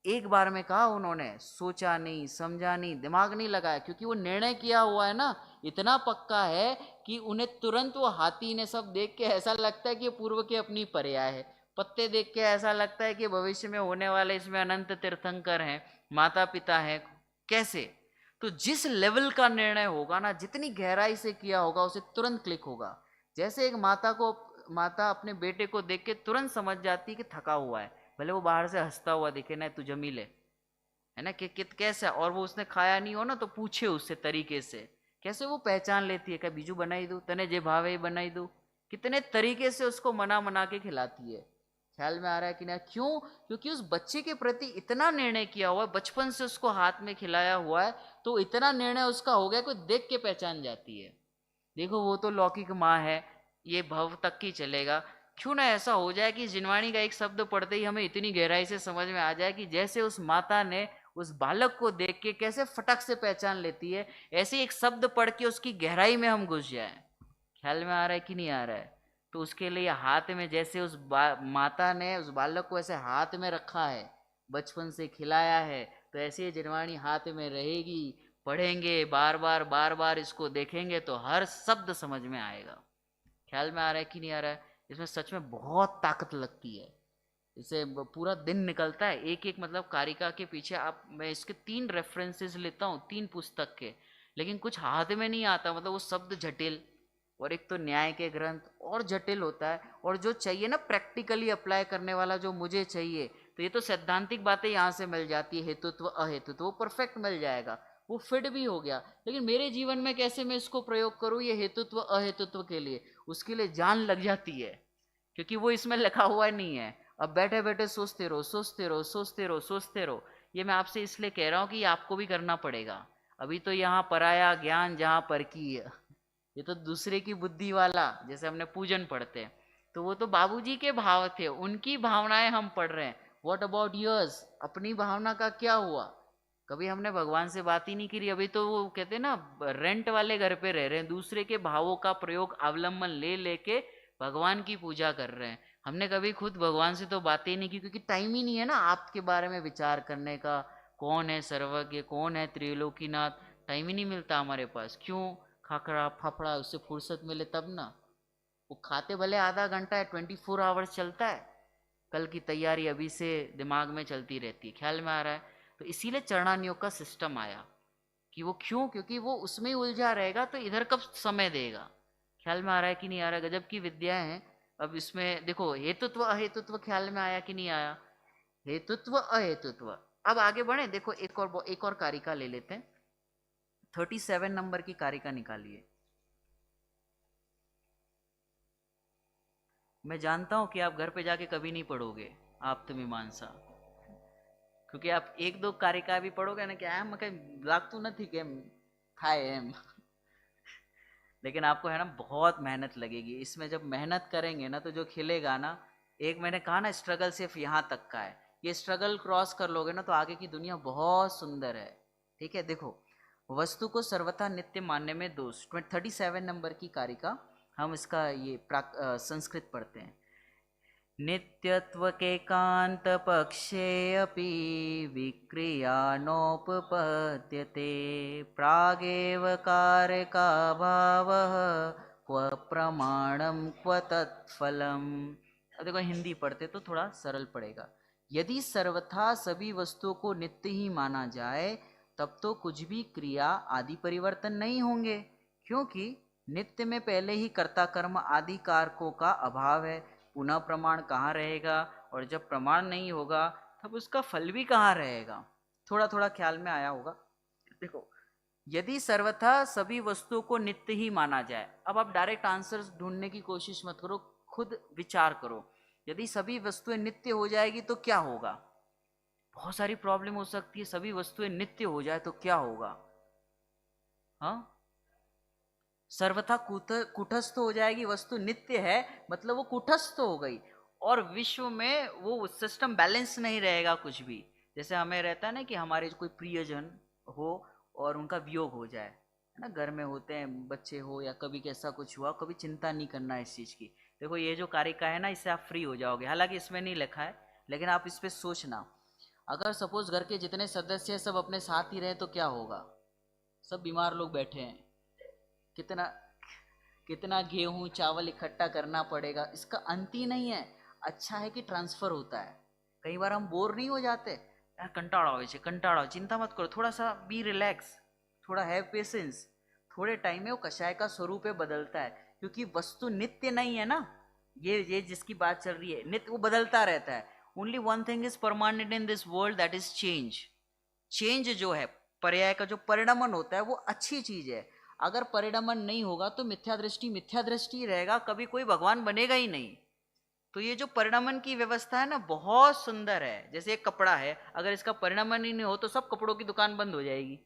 एक बार में कहा उन्होंने, सोचा नहीं, समझा नहीं, दिमाग नहीं लगाया, क्योंकि वो निर्णय किया हुआ है ना, इतना पक्का है कि उन्हें तुरंत वो हाथी ने सब देख के ऐसा लगता है कि पूर्व के अपनी पर्याय है, पत्ते देख के ऐसा लगता है कि भविष्य में होने वाले इसमें अनंत तीर्थंकर हैं, माता पिता हैं। कैसे? तो जिस लेवल का निर्णय होगा ना, जितनी गहराई से किया होगा, उसे तुरंत क्लिक होगा। जैसे एक माता अपने बेटे को देख के तुरंत समझ जाती है कि थका हुआ है, भले वो बाहर से हंसता हुआ दिखे ना, तू जमी ले, है ना, कि कैसा, और वो उसने खाया नहीं हो ना तो पूछे उससे तरीके से, कैसे वो पहचान लेती है, क्या बीजू बनाई दूं, तने जे भावे बनाई दूं, कितने तरीके से उसको मना मना के खिलाती है। ख्याल में आ रहा है कि ना? क्यों? क्योंकि उस बच्चे के प्रति इतना निर्णय किया हुआ है, बचपन से उसको हाथ में खिलाया हुआ है, तो इतना निर्णय उसका हो गया, कोई देख के पहचान जाती है। देखो वो तो लौकिक माँ है, ये भव तक ही चलेगा। क्यों ना ऐसा हो जाए कि जिनवाणी का एक शब्द पढ़ते ही हमें इतनी गहराई से समझ में आ जाए कि जैसे उस माता ने उस बालक को देख के कैसे फटक से पहचान लेती है, ऐसे एक शब्द पढ़ के उसकी गहराई में हम घुस जाए। ख्याल में आ रहा है कि नहीं आ रहा है? तो उसके लिए हाथ में, जैसे उस माता ने उस बालक को ऐसे हाथ में रखा है, बचपन से खिलाया है, तो ऐसे ही जिनवाणी हाथ में रहेगी, पढ़ेंगे बार बार इसको देखेंगे तो हर शब्द समझ में आएगा। ख्याल में आ रहा है कि नहीं आ रहा है? इसमें सच में बहुत ताकत लगती है, इसे पूरा दिन निकलता है एक एक मतलब कारिका के पीछे। आप, मैं इसके 3 रेफरेंसेस लेता हूँ 3 पुस्तक के, लेकिन कुछ हाथ में नहीं आता, मतलब वो शब्द जटिल, और एक तो न्याय के ग्रंथ और जटिल होता है, और जो चाहिए ना प्रैक्टिकली अप्लाई करने वाला, जो मुझे चाहिए, तो ये तो सैद्धांतिक बातें यहाँ से मिल जाती है, हेतुत्व अहेतुत्व, वो परफेक्ट मिल जाएगा, वो फिट भी हो गया। लेकिन मेरे जीवन में कैसे मैं इसको प्रयोग करूँ ये हेतुत्व अहेतुत्व के लिए, उसके लिए जान लग जाती है, क्योंकि वो इसमें लिखा हुआ नहीं है। अब बैठे बैठे सोचते रहो सोचते रहो सोचते रहो सोचते रहो, ये मैं आपसे इसलिए कह रहा हूँ कि आपको भी करना पड़ेगा। अभी तो यहाँ पराया ज्ञान जहाँ पर की है, ये तो दूसरे की बुद्धि वाला, जैसे हमने पूजन पढ़ते हैं, तो वो तो बाबूजी के भाव थे, उनकी भावनाएं हम पढ़ रहे हैं। व्हाट अबाउट योर्स, अपनी भावना का क्या हुआ? कभी हमने भगवान से बात ही नहीं करी। अभी तो वो कहते हैं ना, रेंट वाले घर पे रह रहे हैं, दूसरे के भावों का प्रयोग अवलंबन ले लेके भगवान की पूजा कर रहे हैं। हमने कभी खुद भगवान से तो बातें ही नहीं की, क्योंकि टाइम ही नहीं है ना आपके बारे में विचार करने का, कौन है सर्वज्ञ, कौन है त्रिलोकीनाथ, टाइम ही नहीं मिलता हमारे पास। क्यों? खाखड़ा फाफड़ा उससे फुर्सत मिले तब ना। वो खाते भले आधा घंटा है, 24 आवर्स चलता है, कल की तैयारी अभी से दिमाग में चलती रहती है। ख्याल में आ रहा है? तो इसीलिए चरणानियोग का सिस्टम आया कि वो क्यों, क्योंकि वो उसमें ही उलझा रहेगा तो इधर कब समय देगा। ख्याल में आ रहा है कि नहीं आ रहा है? गजब की विद्याएं हैं। अब इसमें देखो हेतुत्व अहेतुत्व ख्याल में आया कि नहीं आया? हेतुत्व अहेतुत्व। अब आगे बढ़े, देखो एक और कारिका ले लेते हैं। 37 नंबर की कारिका निकालिए। मैं जानता हूं कि आप घर पे जाके कभी नहीं पढ़ोगे आप तो मीमांसा, क्योंकि आप एक दो कारिका भी पढ़ोगे ना कि एम लागतू नहीं केम थाय एम लेकिन आपको है ना बहुत मेहनत लगेगी इसमें। जब मेहनत करेंगे ना तो जो खिलेगा ना, एक मैंने कहा ना स्ट्रगल सिर्फ यहाँ तक का है, ये स्ट्रगल क्रॉस कर लोगे ना तो आगे की दुनिया बहुत सुंदर है। ठीक है, देखो वस्तु को सर्वथा नित्य मानने में दोष। 37 नंबर की कारिका, हम इसका ये संस्कृत पढ़ते हैं। नित्यत्व के कांत पक्षे अपि विक्रिया नोपपद्यते प्रागेव कारका भावः क्व प्रमाणम क्व तत्फलम। अब देखो हिंदी पढ़ते तो थोड़ा सरल पड़ेगा। यदि सर्वथा सभी वस्तुओं को नित्य ही माना जाए तब तो कुछ भी क्रिया आदि परिवर्तन नहीं होंगे, क्योंकि नित्य में पहले ही कर्ता कर्म आदि कारकों का अभाव है। पुनः प्रमाण कहाँ रहेगा? और जब प्रमाण नहीं होगा तब उसका फल भी कहाँ रहेगा? थोड़ा थोड़ा ख्याल में आया होगा। देखो यदि सर्वथा सभी वस्तुओं को नित्य ही माना जाए, अब आप डायरेक्ट आंसर ढूंढने की कोशिश मत करो, खुद विचार करो। यदि सभी वस्तुएं नित्य हो जाएगी तो क्या होगा? बहुत सारी प्रॉब्लम हो सकती है। सभी वस्तुएं नित्य हो जाए तो क्या होगा? हाँ, सर्वथा कुटस्थ हो जाएगी। वस्तु नित्य है मतलब वो कुटस्थ हो गई, और विश्व में वो सिस्टम बैलेंस नहीं रहेगा कुछ भी। जैसे हमें रहता है ना कि हमारे कोई प्रियजन हो और उनका वियोग हो जाए, है ना, घर में होते हैं बच्चे हो या कभी कैसा कुछ हुआ, कभी चिंता नहीं करना इस चीज़ की। देखो ये जो कारिका है ना, इससे आप फ्री हो जाओगे। हालांकि इसमें नहीं लिखा है लेकिन आप इस पर सोचना। अगर सपोज घर के जितने सदस्य हैं सब अपने साथ ही रहे तो क्या होगा? सब बीमार लोग बैठे हैं, कितना कितना गेहूं चावल इकट्ठा करना पड़ेगा, इसका अंत ही नहीं है। अच्छा है कि ट्रांसफर होता है। कई बार हम बोर नहीं हो जाते, यार कंटाड़ा, चिंता मत करो, थोड़ा सा बी रिलैक्स, थोड़ा हैव पेशेंस, थोड़े टाइम में वो कषाय का स्वरूप बदलता है, क्योंकि वस्तु नित्य नहीं है ना। ये जिसकी बात चल रही है नित्य, वो बदलता रहता है। Only one thing is permanent in this world, that is change. Change जो है, पर्याय का जो परिणमन होता है, वो अच्छी चीज है। अगर परिणमन नहीं होगा तो मिथ्या दृष्टि रहेगा, कभी कोई भगवान बनेगा ही नहीं। तो ये जो परिणमन की व्यवस्था है ना, बहुत सुंदर है। जैसे एक कपड़ा है, अगर इसका परिणमन ही नहीं हो तो सब कपड़ों की दुकान बंद हो जाएगी।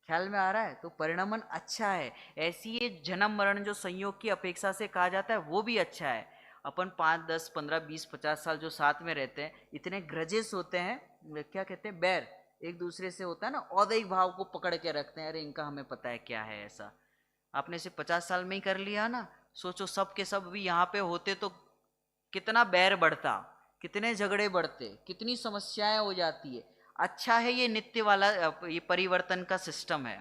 ख्याल में आ रहा है? तो परिणमन अच्छा है। ऐसी ये जन्म मरण जो संयोग की अपेक्षा से कहा जाता है वो भी अच्छा है। अपन 5, 10, 15, 20, 50 साल जो साथ में रहते हैं, इतने ग्रजेस होते हैं, क्या कहते हैं, बैर एक दूसरे से होता है ना, औदैहिक भाव को पकड़ के रखते हैं। अरे इनका हमें पता है क्या है, ऐसा आपने से 50 साल में ही कर लिया ना। सोचो सब के सब भी यहाँ पे होते तो कितना बैर बढ़ता, कितने झगड़े बढ़ते, कितनी समस्याएं हो जाती है। अच्छा है ये नित्य वाला ये परिवर्तन का सिस्टम है,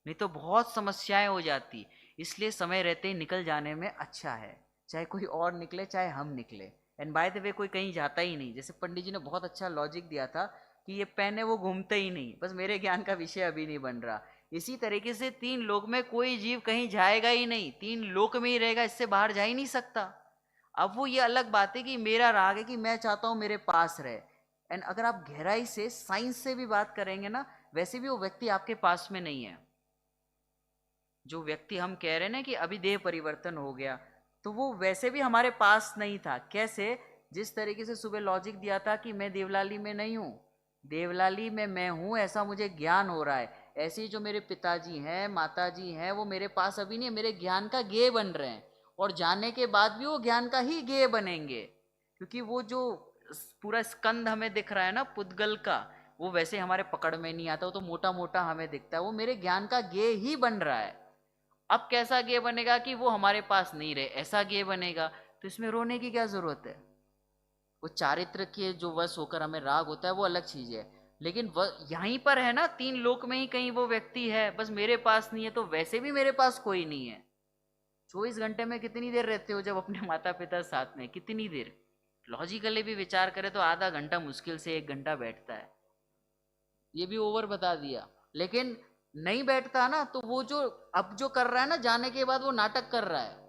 नहीं तो बहुत समस्याएं हो जाती। इसलिए समय रहते ही निकल जाने में अच्छा है, चाहे कोई और निकले चाहे हम निकले। एंड बाय द वे कोई कहीं जाता ही नहीं। जैसे पंडित जी ने बहुत अच्छा लॉजिक दिया था कि ये पेन है वो घूमते ही नहीं, बस मेरे ज्ञान का विषय अभी नहीं बन रहा। इसी तरीके से 3 लोक में कोई जीव कहीं जाएगा ही नहीं, 3 लोक में ही रहेगा, इससे बाहर जा ही नहीं सकता। अब वो ये अलग बात है कि मेरा राग है कि मैं चाहता हूं मेरे पास रहे। एंड अगर आप गहराई से साइंस से भी बात करेंगे ना, वैसे भी वो व्यक्ति आपके पास में नहीं है। जो व्यक्ति हम कह रहे हैं ना कि अभी देह परिवर्तन हो गया, तो वो वैसे भी हमारे पास नहीं था। कैसे? जिस तरीके से सुबह लॉजिक दिया था कि मैं देवलाली में नहीं हूँ, देवलाली में मैं हूँ, ऐसा मुझे ज्ञान हो रहा है। ऐसे ही जो मेरे पिताजी हैं, माताजी हैं, वो मेरे पास अभी नहीं है, मेरे ज्ञान का गेय बन रहे हैं, और जाने के बाद भी वो ज्ञान का ही गेय बनेंगे। क्योंकि वो जो पूरा स्कंद हमें दिख रहा है ना पुद्गल का, वो वैसे हमारे पकड़ में नहीं आता, वो तो मोटा मोटा हमें दिखता है, वो मेरे ज्ञान का गेय ही बन रहा है। अब कैसा गेय बनेगा कि वो हमारे पास नहीं रहे, ऐसा गेय बनेगा। तो इसमें रोने की क्या जरूरत है? वो चारित्र के जो वश होकर हमें राग होता है वो अलग चीज है, लेकिन यहीं पर है ना, तीन लोक में ही कहीं वो व्यक्ति है, बस मेरे पास नहीं है। तो वैसे भी मेरे पास कोई नहीं है। 24 घंटे में कितनी देर रहते हो जब अपने माता पिता साथ में? कितनी देर? लॉजिकली भी विचार करें तो आधा घंटा, मुश्किल से 1 घंटा बैठता है। ये भी ओवर बता दिया। लेकिन नहीं बैठता ना, तो वो जो अब जो कर रहा है ना, जाने के बाद वो नाटक कर रहा है।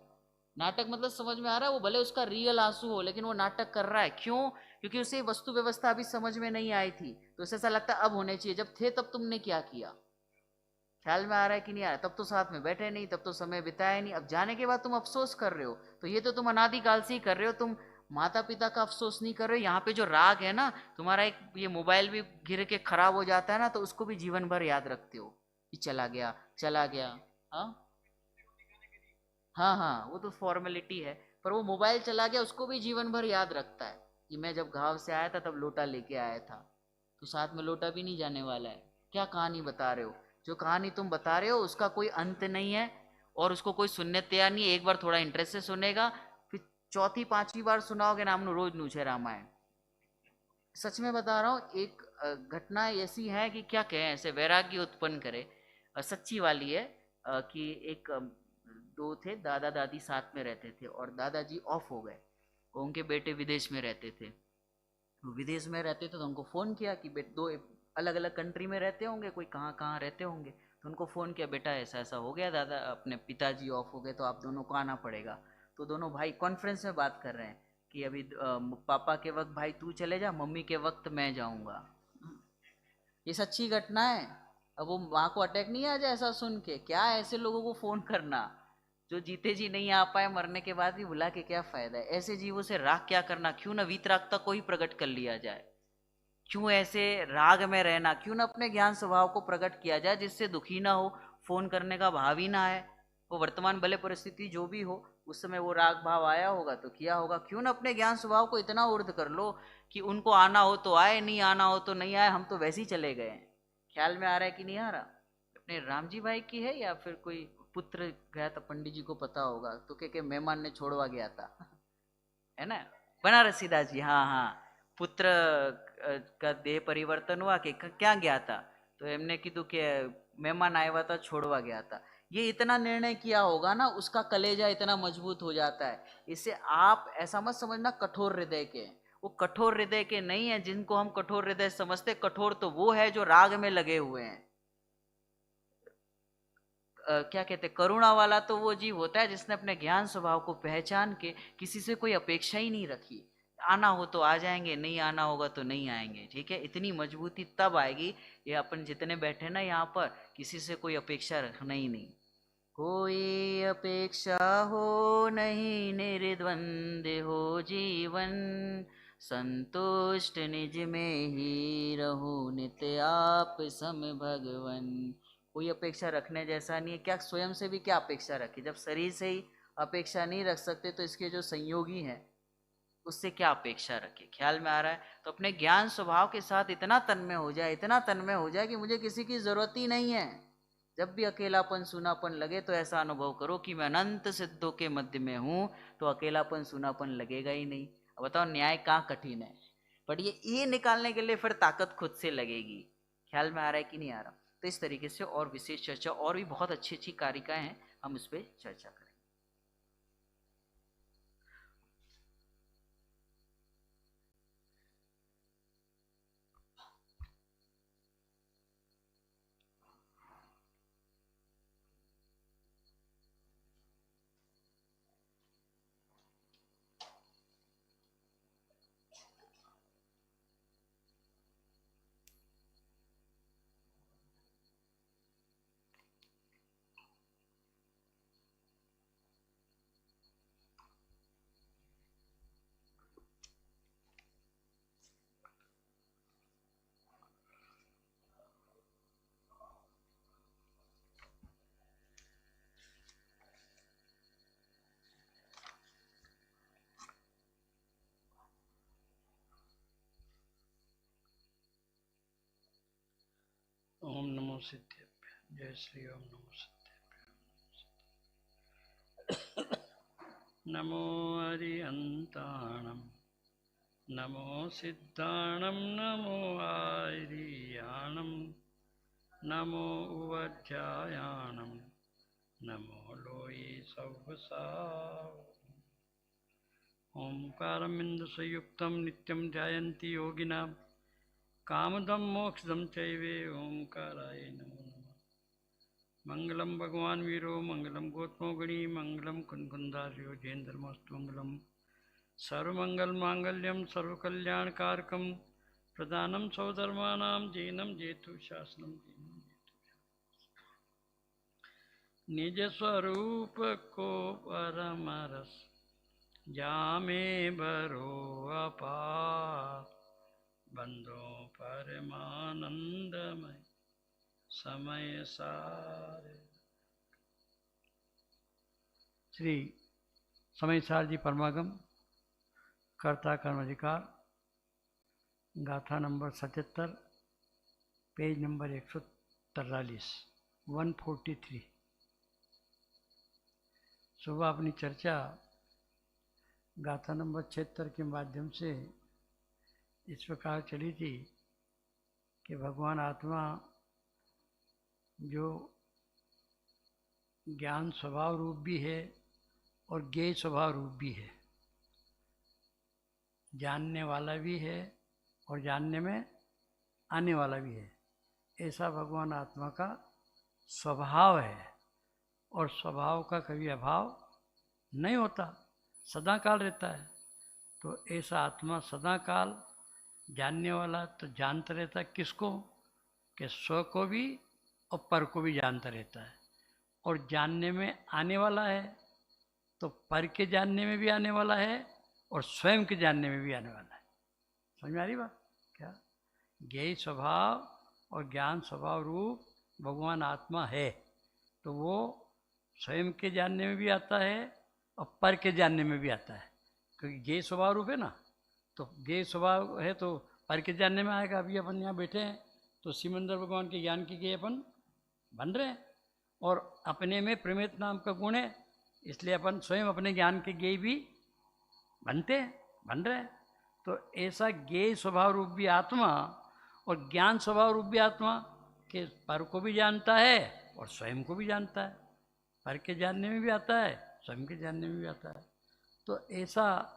नाटक मतलब समझ में आ रहा है? वो भले उसका रियल आंसू हो, लेकिन वो नाटक कर रहा है। क्यों? क्योंकि उसे वस्तु व्यवस्था अभी समझ में नहीं आई थी, तो उसे ऐसा लगता है अब होने चाहिए। जब थे तब तुमने क्या किया? ख्याल में आ रहा है कि नहीं आ रहा? तब तो साथ में बैठे नहीं, तब तो समय बिताया नहीं, अब जाने के बाद तुम अफसोस कर रहे हो। तो ये तो तुम अनादिकाल से ही कर रहे हो, तुम माता पिता का अफसोस नहीं कर रहे हो। यहाँ पे जो राग है ना तुम्हारा, एक ये मोबाइल भी गिर के खराब हो जाता है ना, तो उसको भी जीवन भर याद रखते हो कि चला गया, चला गया। हाँ हाँ हाँ, वो तो फॉर्मेलिटी है, पर वो मोबाइल चला गया उसको भी जीवन भर याद रखता है कि मैं जब गांव से आया था तब लोटा लेके आया था। तो साथ में लोटा भी नहीं जाने वाला है। क्या कहानी बता रहे हो? जो कहानी तुम बता रहे हो उसका कोई अंत नहीं है, और उसको कोई सुनने तैयार नहीं है। एक बार थोड़ा इंटरेस्ट से सुनेगा, फिर चौथी पांचवी बार सुनाओगे ना, हमने रोज नूछे रामायण। सच में बता रहा हूँ, एक घटना ऐसी है कि क्या कहें, ऐसे वैराग्य उत्पन्न करे। सच्ची वाली है। कि एक दो थे दादा दादी, साथ में रहते थे, और दादाजी ऑफ हो गए, और उनके बेटे विदेश में रहते थे। तो विदेश में रहते थे तो उनको फ़ोन किया कि बेट दो अलग अलग कंट्री में रहते होंगे, कोई कहाँ कहाँ रहते होंगे। तो उनको फ़ोन किया, बेटा ऐसा ऐसा हो गया, दादा अपने पिताजी ऑफ हो गए, तो आप दोनों को आना पड़ेगा। तो दोनों भाई कॉन्फ्रेंस में बात कर रहे हैं कि अभी पापा के वक्त भाई तू चले जा, मम्मी के वक्त मैं जाऊँगा। ये सच्ची घटना है। अब वो माँ को अटैक नहीं आ जाए ऐसा सुन के? क्या ऐसे लोगों को फोन करना, जो जीते जी नहीं आ पाए, मरने के बाद भी बुला के क्या फायदा है? ऐसे जीवों से राग क्या करना? क्यों ना वीतरागता को ही प्रकट कर लिया जाए? क्यों ऐसे राग में रहना? क्यों ना अपने ज्ञान स्वभाव को प्रकट किया जाए, जिससे दुखी ना हो, फोन करने का भाव ही ना आए। वो वर्तमान भले परिस्थिति जो भी हो, उस समय वो राग भाव आया होगा तो किया होगा। क्यों ना अपने ज्ञान स्वभाव को इतना ऊर्ध कर लो कि उनको आना हो तो आए, नहीं आना हो तो नहीं आए, हम तो वैसे ही चले गए। ख्याल में आ रहा है कि नहीं आ रहा? अपने राम जी भाई की है, या फिर कोई पुत्र गया था, पंडित जी को पता होगा, तो के मेहमान ने छोड़वा गया था है ना? बनारसी दास जी, हाँ हाँ। पुत्र का देह परिवर्तन हुआ कि क्या गया था, तो हमने कीधु कि मेहमान आया हुआ था, छोड़वा गया था। ये इतना निर्णय किया होगा ना, उसका कलेजा इतना मजबूत हो जाता है। इससे आप ऐसा मत समझना कठोर हृदय के, वो कठोर हृदय के नहीं है जिनको हम कठोर हृदय समझते। कठोर तो वो है जो राग में लगे हुए हैं। क्या कहते हैं, करुणा वाला तो वो जीव होता है जिसने अपने ज्ञान स्वभाव को पहचान के किसी से कोई अपेक्षा ही नहीं रखी। आना हो तो आ जाएंगे, नहीं आना होगा तो नहीं आएंगे। ठीक है, इतनी मजबूती तब आएगी, ये अपन जितने बैठे ना यहाँ पर, किसी से कोई अपेक्षा रखना ही नहीं। कोई अपेक्षा हो नहीं, निर्द्वंद हो जीवन, संतुष्ट निज में ही रहूं, नित्य आप सम भगवन। कोई अपेक्षा रखने जैसा नहीं है। क्या स्वयं से भी क्या अपेक्षा रखी? जब शरीर से ही अपेक्षा नहीं रख सकते, तो इसके जो संयोगी हैं उससे क्या अपेक्षा रखे? ख्याल में आ रहा है? तो अपने ज्ञान स्वभाव के साथ इतना तन्मय हो जाए, इतना तन्मय हो जाए कि मुझे किसी की जरूरत ही नहीं है। जब भी अकेलापन सूनापन लगे तो ऐसा अनुभव करो कि मैं अनंत सिद्धों के मध्य में हूं, तो अकेलापन सूनापन लगेगा ही नहीं। अब बताओ न्याय कहाँ कठिन है? बट ये निकालने के लिए फिर ताकत खुद से लगेगी। ख्याल में आ रहा है कि नहीं आ रहा? तो इस तरीके से और विशेष चर्चा, और भी बहुत अच्छी अच्छी कारिकाएं हैं, हम उस पर चर्चा करें। ओम नमो सिद्धेभ्य। जय श्री ओम नमो सिद्धेभ्य। नमो अरिहंताणं नमो सिद्धाणं नमो आर्याणं नमो उवध्यायाणं नमो लोये सौवसा। ओंकारमिन्दुसंयुक्तं नित्यं ध्यायन्ति योगिनां कामदं मोक्षदं चैवे ओंकाराय नमो नमः। मंगलम भगवान वीरो मंगलम गौतमो गणी मंगलम कुंकुंदार्यो जयेन्द्रमस्तु मंगलम सर्वमंगल मांगल्यम सर्वकल्याणकारकम प्रदानम सौधर्मानां जैनम जेतु शासनम निज स्वरूप को परमरस जामे भरो अपार बंदो परमानंदमय समय सारे। श्री समय सार जी परमागम कर्ता कर्माधिकार गाथा नंबर 77 पेज नंबर 143 143। सुबह अपनी चर्चा गाथा नंबर 76 के माध्यम से इस प्रकार चली थी कि भगवान आत्मा जो ज्ञान स्वभाव रूप भी है और ज्ञेय स्वभाव रूप भी है, जानने वाला भी है और जानने में आने वाला भी है। ऐसा भगवान आत्मा का स्वभाव है और स्वभाव का कभी अभाव नहीं होता, सदा काल रहता है। तो ऐसा आत्मा सदा काल जानने वाला तो जानता रहता किसको, कि स्व को भी और पर को भी जानता रहता है। और जानने में आने वाला है तो पर के जानने में भी आने वाला है और स्वयं के जानने में भी आने वाला है। समझ में आ रही बात क्या? ज्ञेय स्वभाव और ज्ञान स्वभाव रूप भगवान आत्मा है, तो वो स्वयं के जानने में भी आता है और पर के जानने में भी आता है। क्योंकि ज्ञेय स्वभाव रूप है ना, तो ज्ञेय स्वभाव है तो पर के जानने में आएगा। अभी अपन यहाँ बैठे हैं तो सिमंदर भगवान के ज्ञान के ज्ञेय अपन बन रहे हैं और अपने में प्रमेत नाम का गुण है, इसलिए अपन स्वयं अपने ज्ञान के ज्ञेय भी बन रहे हैं। तो ऐसा ज्ञेय स्वभाव रूप भी आत्मा और ज्ञान स्वभाव रूप भी आत्मा के पर को भी जानता है और स्वयं को भी जानता है। पर के जानने में भी आता है, स्वयं के जानने में भी आता है। तो ऐसा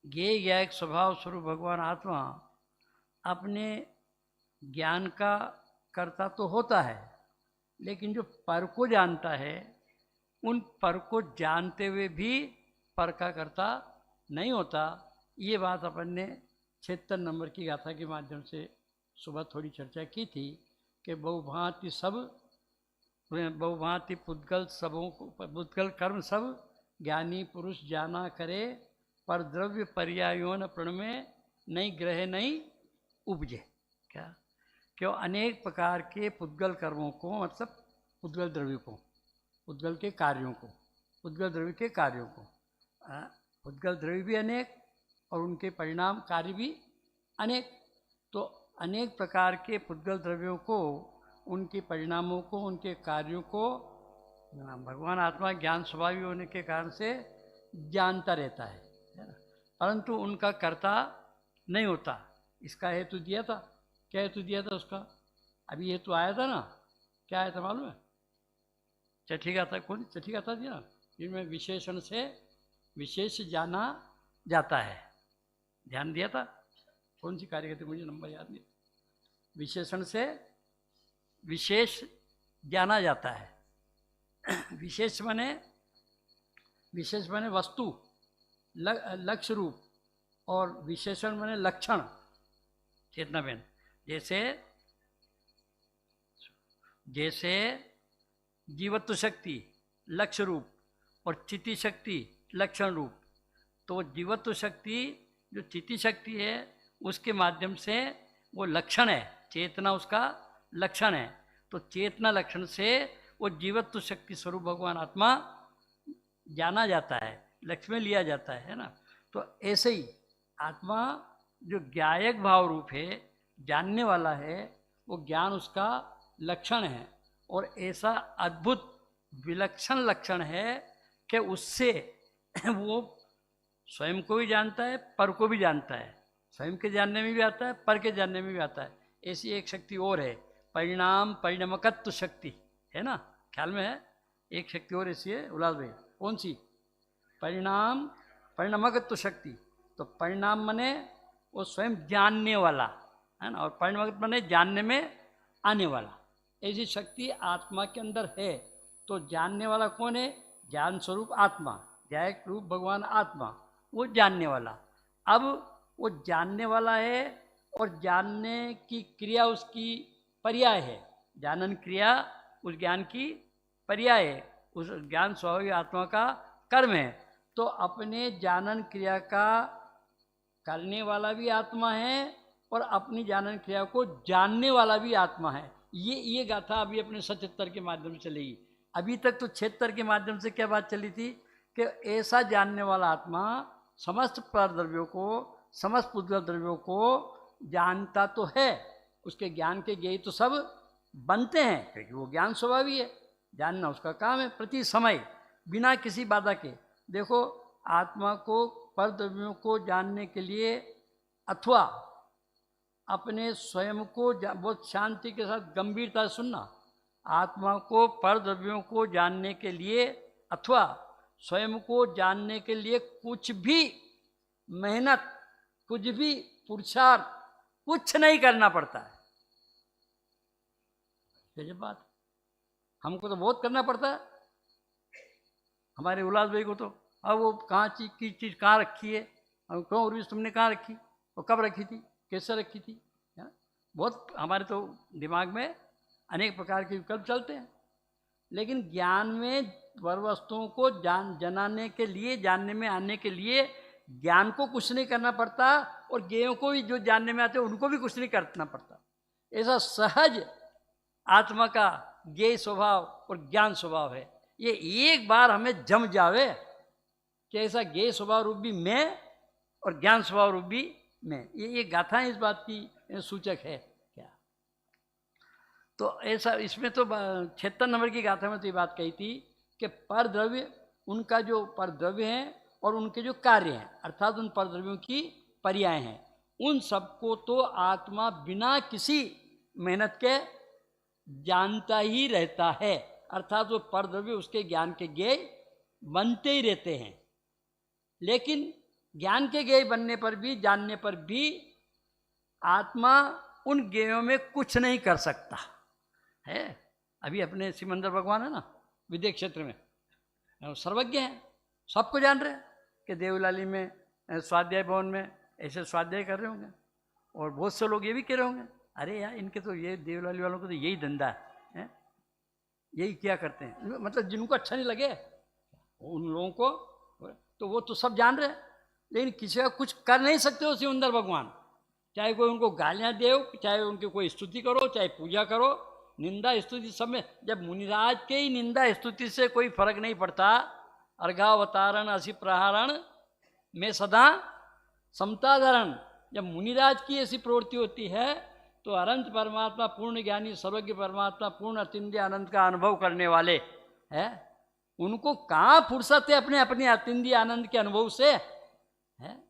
ज्ञेय ज्ञायक स्वभाव स्वरूप भगवान आत्मा अपने ज्ञान का कर्ता तो होता है, लेकिन जो पर को जानता है उन पर को जानते हुए भी पर का कर्ता नहीं होता। ये बात अपन ने 76 नंबर की गाथा के माध्यम से सुबह थोड़ी चर्चा की थी कि बहुभांति पुद्गल सबों को पुद्गल कर्म सब ज्ञानी पुरुष जाना करे, पर द्रव्य पर्यायों न प्रण में नहीं ग्रह नहीं उपजे। क्या? क्यों? अनेक प्रकार के पुद्गल कर्मों को, मतलब पुद्गल द्रव्य को, पुद्गल के कार्यों को, पुद्गल द्रव्य के कार्यों को, पुद्गल द्रव्य भी अनेक और उनके परिणाम कार्य भी अनेक। तो अनेक प्रकार के पुद्गल द्रव्यों को, उनके परिणामों को, उनके कार्यों को भगवान आत्मा ज्ञान स्वभावी होने के कारण से जानता रहता है ना, परंतु उनका कर्ता नहीं होता। इसका हेतु दिया था। क्या हेतु दिया था उसका? अभी हेतु आया था ना, क्या आया था मालूम है? छठी गाथा, कौन छठी गाथा थी ना, जिनमें विशेषण से विशेष जाना जाता है। ध्यान दिया था? कौन सी कार्य करते मुझे नंबर याद नहीं। विशेषण से विशेष जाना जाता है। विशेष माने वस्तु, लक्ष्य रूप, और विशेषण माने लक्षण। चेतना बेन, जैसे जीवत्व शक्ति लक्ष्य रूप और चिति शक्ति लक्षण रूप। तो जीवत्व शक्ति जो चिति शक्ति है उसके माध्यम से वो लक्षण है, चेतना उसका लक्षण है। तो चेतना लक्षण से वो जीवत्व शक्ति स्वरूप भगवान आत्मा जाना जाता है, लक्ष्य में लिया जाता है ना। तो ऐसे ही आत्मा जो ज्ञायक भाव रूप है, जानने वाला है, वो ज्ञान उसका लक्षण है। और ऐसा अद्भुत विलक्षण लक्षण है कि उससे वो स्वयं को भी जानता है, पर को भी जानता है। स्वयं के जानने में भी आता है, पर के जानने में भी आता है। ऐसी एक शक्ति और है, परिणाम परिणमकत्व शक्ति, है ना, ख्याल में है? एक शक्ति और ऐसी है उल्लास भाई, कौन सी? परिणाम परिणमकत्व शक्ति। तो परिणाम मने वो स्वयं जानने वाला है ना, और परिणमकत्व मने जानने में आने वाला। ऐसी शक्ति आत्मा के अंदर है। तो जानने वाला कौन है? ज्ञान स्वरूप आत्मा, ज्ञायक रूप भगवान आत्मा, वो जानने वाला। अब वो जानने वाला है और जानने की क्रिया उसकी पर्याय है। जानन क्रिया उस ज्ञान की पर्याय है, उस ज्ञान स्वाभाविक आत्मा का कर्म है। तो अपने जानन क्रिया का करने वाला भी आत्मा है और अपनी जानन क्रिया को जानने वाला भी आत्मा है। ये गाथा अभी अपने 77 के माध्यम से चलेगी। अभी तक तो 76 के माध्यम से क्या बात चली थी कि ऐसा जानने वाला आत्मा समस्त परद्रव्यों को, समस्त पुद्गल द्रव्यों को जानता तो है, उसके ज्ञान के ज्ञेय तो सब बनते हैं, क्योंकि वो ज्ञान स्वभावी है, जानना उसका काम है प्रति समय बिना किसी बाधा के। देखो, आत्मा को परद्रव्यों को जानने के लिए अथवा अपने स्वयं को बहुत शांति के साथ गंभीरता से सुनना, आत्मा को परद्रव्यों को जानने के लिए अथवा स्वयं को जानने के लिए कुछ भी मेहनत, कुछ भी पुरुषार्थ, कुछ नहीं करना पड़ता है। ये बात हमको तो बहुत करना पड़ता है। हमारे उल्लास भाई को तो अब वो कहाँ चीज की चीज़ कहाँ रखी है, और क्यों और तुमने कहाँ रखी, और कब रखी थी, कैसे रखी थी, है? बहुत हमारे तो दिमाग में अनेक प्रकार के विकल्प चलते हैं। लेकिन ज्ञान में वर वस्तुओं को जनाने के लिए, जानने में आने के लिए ज्ञान को कुछ नहीं करना पड़ता, और ज्ञेयों को भी जो जानने में आते हैं उनको भी कुछ नहीं करना पड़ता। ऐसा सहज आत्मा का ज्ञेय स्वभाव और ज्ञान स्वभाव है। ये एक बार हमें जम जावे कि ऐसा ज्ञेय स्वभाव रूप भी मैं और ज्ञान स्वभाव रूप भी मैं, ये गाथाएं इस बात की सूचक है क्या। तो ऐसा इसमें तो 76 नंबर की गाथा में तो ये बात कही थी कि परद्रव्य, उनका जो परद्रव्य हैं और उनके जो कार्य हैं, अर्थात उन परद्रव्यों की पर्याय हैं, उन सबको तो आत्मा बिना किसी मेहनत के जानता ही रहता है। अर्थात वो परद्रव्य उसके ज्ञान के ज्ञेय बनते ही रहते हैं। लेकिन ज्ञान के ज्ञेय बनने पर भी, जानने पर भी आत्मा उन ज्ञेयों में कुछ नहीं कर सकता है। अभी अपने सिमंदर भगवान है ना, विद्या क्षेत्र में सर्वज्ञ हैं, सबको जान रहे हैं कि देवलाली में स्वाध्याय भवन में ऐसे स्वाध्याय कर रहे होंगे, और बहुत से लोग ये भी कह रहे होंगे, अरे यार इनके तो ये देवलाली वालों को तो यही धंधा है, यही क्या करते हैं, मतलब जिनको अच्छा नहीं लगे उन लोगों को, तो वो तो सब जान रहे हैं, लेकिन किसी का कुछ कर नहीं सकते हो सिमंदर भगवान। चाहे कोई उनको गालियाँ दे, चाहे उनकी कोई स्तुति करो, चाहे पूजा करो, निंदा स्तुति सब में, जब मुनिराज के ही निंदा स्तुति से कोई फर्क नहीं पड़ता, अर्घावतारण असी प्रहारण में सदा समताधरण, जब मुनिराज की ऐसी प्रवृत्ति होती है तो अनंत परमात्मा, पूर्ण ज्ञानी सर्वज्ञ परमात्मा, पूर्ण अतिंद्य आनंद का अनुभव करने वाले है, उनको कहाँ फुर्सत है अपने अपने अतिंद्य आनंद के अनुभव से, है?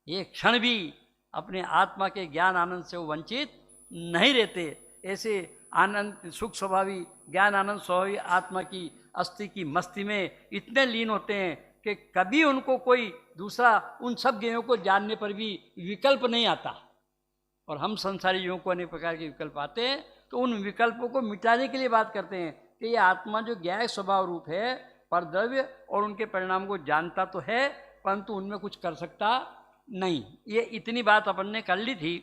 एक क्षण भी अपने आत्मा के ज्ञान आनंद से वो वंचित नहीं रहते। ऐसे आनंद सुख स्वभावी, ज्ञान आनंद स्वभावी आत्मा की अस्थि की मस्ती में इतने लीन होते हैं कि कभी उनको कोई दूसरा उन सब ज्ञेयों को जानने पर भी विकल्प नहीं आता। और हम संसारी जीवों को अनेक प्रकार के विकल्प आते हैं, तो उन विकल्पों को मिटाने के लिए बात करते हैं कि ये आत्मा जो ज्ञेय स्वभाव रूप है, परद्रव्य और उनके परिणाम को जानता तो है, परंतु उनमें कुछ कर सकता नहीं। ये इतनी बात अपन ने कर ली थी,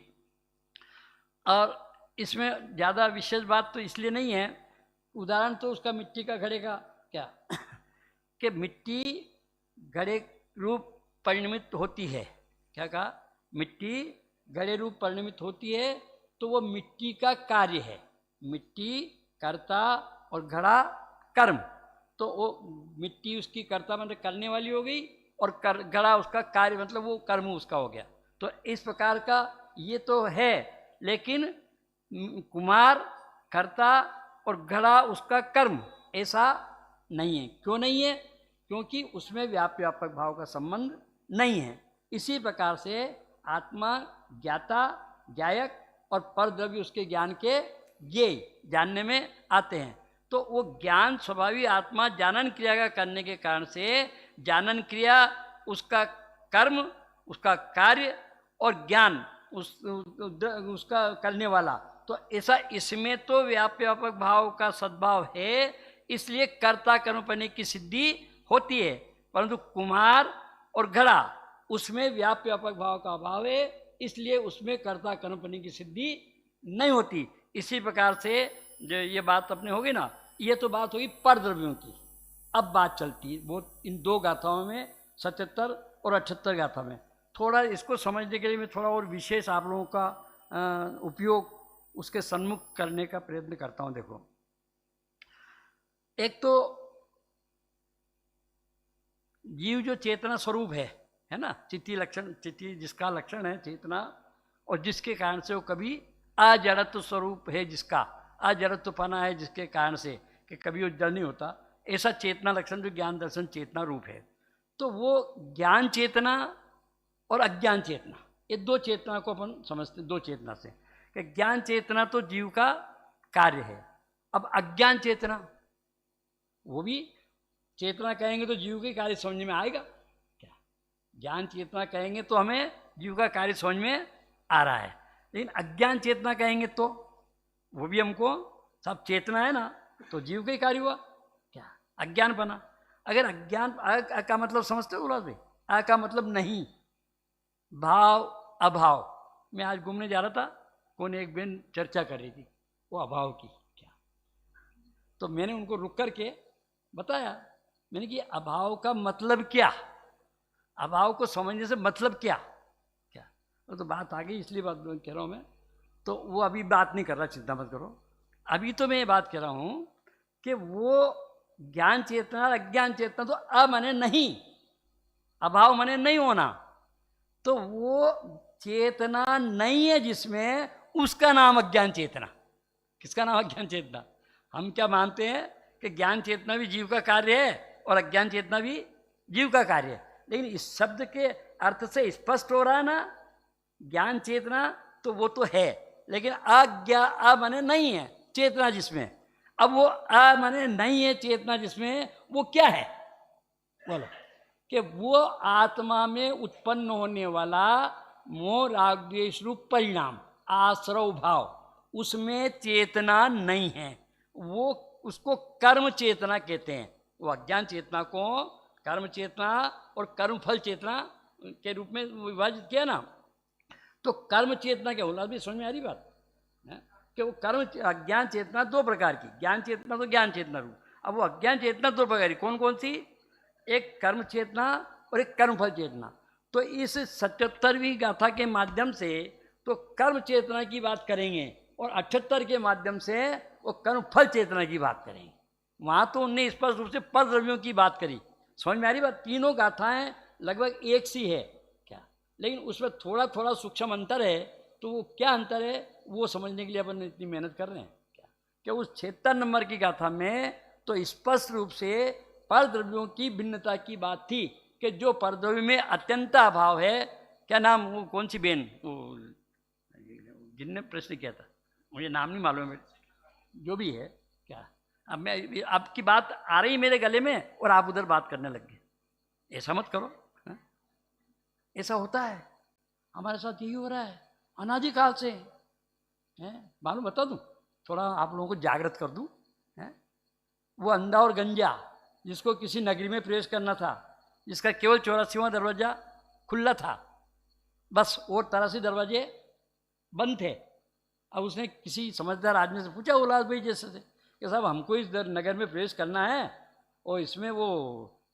और इसमें ज़्यादा विशेष बात तो इसलिए नहीं है। उदाहरण तो उसका मिट्टी का घड़े का क्या कि मिट्टी घड़े रूप परिणमित होती है, क्या कहा, मिट्टी घड़े रूप परिणमित होती है, तो वो मिट्टी का कार्य है, मिट्टी कर्ता और घड़ा कर्म, तो वो मिट्टी उसकी कर्ता मतलब करने वाली हो गई, और घड़ा उसका कार्य मतलब वो कर्म उसका हो गया। तो इस प्रकार का ये तो है, लेकिन कुम्हार कर्ता और घड़ा उसका कर्म, ऐसा नहीं है। क्यों नहीं है? क्योंकि उसमें व्यापक भाव का संबंध नहीं है। इसी प्रकार से आत्मा ज्ञाता, ज्ञायक और परद्रव्य उसके ज्ञान के ज्ञेय, जानने में आते हैं। तो वो ज्ञान स्वाभाविक आत्मा जानन क्रिया का करने के कारण से जानन क्रिया उसका कर्म, उसका कार्य और ज्ञान उसका करने वाला, तो ऐसा इसमें तो व्यापक भाव का सद्भाव है, इसलिए कर्ता कर्मपने की सिद्धि होती है। परंतु कुम्हार और घड़ा उसमें व्यापक भाव का अभाव है, इसलिए उसमें कर्ता कर्मपने की सिद्धि नहीं होती। इसी प्रकार से जो ये बात अपने होगी ना, ये तो बात होगी परद्रव्यों की। अब बात चलती है वो इन दो गाथाओं में, 77 और 78 गाथा में। थोड़ा इसको समझने के लिए मैं थोड़ा और विशेष आप लोगों का उपयोग उसके सन्मुख करने का प्रयत्न करता हूँ। देखो, एक तो जीव जो चेतना स्वरूप है ना, चित्ती लक्षण, चित्ती जिसका लक्षण है चेतना, और जिसके कारण से वो कभी अजड़त्व स्वरूप है, जिसका अजड़त्व पना है, जिसके कारण से कि कभी वो जड़ नहीं होता, ऐसा चेतना लक्षण जो ज्ञान दर्शन चेतना रूप है। तो वो ज्ञान चेतना और अज्ञान चेतना, ये दो चेतना को अपन समझते हैं, दो चेतना से कि ज्ञान चेतना तो जीव का कार्य है। अब अज्ञान चेतना, वो भी चेतना कहेंगे तो जीव के कार्य समझ में आएगा क्या? ज्ञान चेतना कहेंगे तो हमें जीव का कार्य समझ में आ रहा है, लेकिन अज्ञान चेतना कहेंगे तो वो भी हमको सब चेतना है ना, तो जीव का ही कार्य हुआ क्या? अज्ञान बना। अगर अज्ञान अ का मतलब समझते हो भाई? अ का मतलब नहीं, भाव अभाव। मैं आज घूमने जा रहा था, कौन एक बहन चर्चा कर रही थी वो अभाव की क्या, तो मैंने उनको रुक करके बताया, मैंने कि अभाव का मतलब क्या, अभाव को समझने से मतलब क्या क्या। तो बात आ गई, इसलिए बात कह रहा हूँ मैं। तो वो अभी बात नहीं कर रहा, चिंता मत करो। अभी तो मैं ये बात कह रहा हूँ कि वो ज्ञान चेतना और अज्ञान चेतना, तो अ माने नहीं, अभाव माने नहीं होना, तो वो चेतना नहीं है जिसमें, उसका नाम अज्ञान चेतना। किसका नाम अज्ञान चेतना? हम क्या मानते हैं कि ज्ञान चेतना भी जीव का कार्य है और अज्ञान चेतना भी जीव का कार्य है, लेकिन इस शब्द के अर्थ से स्पष्ट हो रहा है ना, ज्ञान चेतना तो वो तो है, लेकिन अ माने नहीं है चेतना जिसमें। अब वो अ माने नहीं है चेतना जिसमें, वो क्या है बोलो? कि वो आत्मा में उत्पन्न होने वाला मोह राग द्वेष रूप परिणाम, आश्रव भाव, उसमें चेतना नहीं है। वो उसको कर्म चेतना कहते हैं। वो अज्ञान चेतना को कर्म चेतना और कर्म फल चेतना के रूप में विभाजित किया ना। तो कर्म चेतना क्या होला भी समझ में आ रही बात है कि वो कर्म अज्ञान चेतना दो प्रकार की, ज्ञान चेतना तो ज्ञान चेतना रूप। अब वो अज्ञान चेतना दो प्रकार की, कौन कौन सी? एक कर्म चेतना और एक कर्मफल चेतना। तो इस 77वीं गाथा के माध्यम से तो कर्म चेतना की बात करेंगे और 78 के माध्यम से वो कर्मफल चेतना की बात करेंगे। वहाँ तो उनने स्पष्ट रूप से परद्रव्यों की बात करी। समझ में आ रही बात? तीनों गाथाएं लगभग एक सी है क्या, लेकिन उसमें थोड़ा थोड़ा सूक्ष्म अंतर है। तो वो क्या अंतर है वो समझने के लिए अपन इतनी मेहनत कर रहे हैं क्या, कि उस 76 नंबर की गाथा में तो स्पष्ट रूप से परद्रव्यों की भिन्नता की बात थी कि जो परद्रव्य में अत्यंत अभाव है, क्या नाम वो कौन सी बेन जिनने प्रश्न किया था, मुझे नाम नहीं मालूम है, जो भी है क्या। अब मैं आपकी बात आ रही मेरे गले में और आप उधर बात करने लग गए। ऐसा मत करो है? ऐसा होता है, हमारे साथ यही हो रहा है अनादिकाल से है। मालूम बता दूं, थोड़ा आप लोगों को जागृत कर दूं है? वो अंधा और गंजा जिसको किसी नगरी में प्रवेश करना था, जिसका केवल 84वां दरवाजा खुला था, बस और तरह से दरवाजे बंद थे। अब उसने किसी समझदार आदमी से पूछा उल्लास भाई जैसे से कि साहब हमको इस नगर में प्रवेश करना है और इसमें वो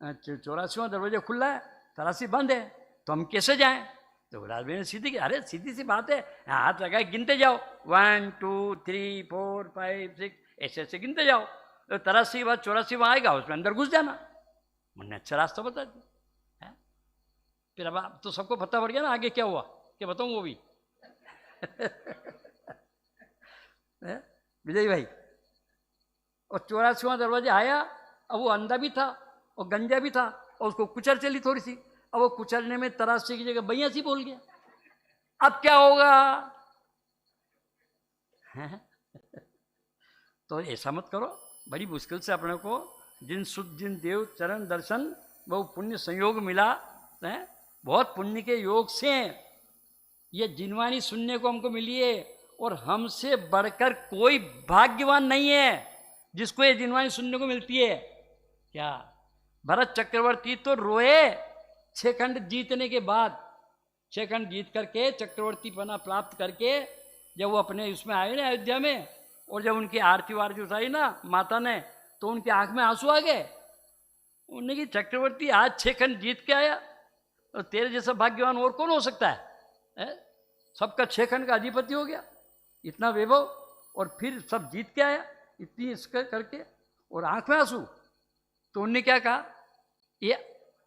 84वां दरवाजा खुला है, तरासी बंद है, तो हम कैसे जाएं? तो उल्लास भाई ने सीधी, अरे सीधी सी बात है, हाथ लगाए गिनते जाओ, 1 2 3 4 5 6 ऐसे ऐसे गिनते जाओ, तो 83 के बाद 84वां आएगा, उसमें अंदर घुस जाना। मैंने अच्छा रास्ता बता दिया। फिर अब तो सबको पता पड़ गया ना आगे क्या हुआ, क्या बताऊँ वो भी विजय भाई। और 84वां दरवाजा आया, अब वो अंधा भी था और गंजा भी था और उसको कुचल चली थोड़ी सी। अब वो कुचलने में तराशी की जगह बैया सी बोल गया। अब क्या होगा? तो ऐसा मत करो, बड़ी मुश्किल से अपने को जिन देव चरण दर्शन वो पुण्य संयोग मिला है, बहुत पुण्य के योग से ये जिनवाणी सुनने को हमको मिली है। और हमसे बढ़कर कोई भाग्यवान नहीं है जिसको ये जिनवाणी सुनने को मिलती है। क्या भरत चक्रवर्ती तो रोए 6 खंड जीतने के बाद, 6 खंड जीत करके चक्रवर्ती पना प्राप्त करके जब वो अपने उसमें आए ना अयोध्या में, और जब उनकी आरती वारती उठाई ना माता ने, तो उनकी आंख में आंसू आ गए। उन्होंने कि चक्रवर्ती आज 6 खंड जीत के आया, तो तेरे जैसा भाग्यवान और कौन हो सकता है? सबका 6 खंड का अधिपति हो गया, इतना वैभव, और फिर सब जीत के आया इतनी इसका करके, और आंख में आंसू। तो उनने क्या कहा? ये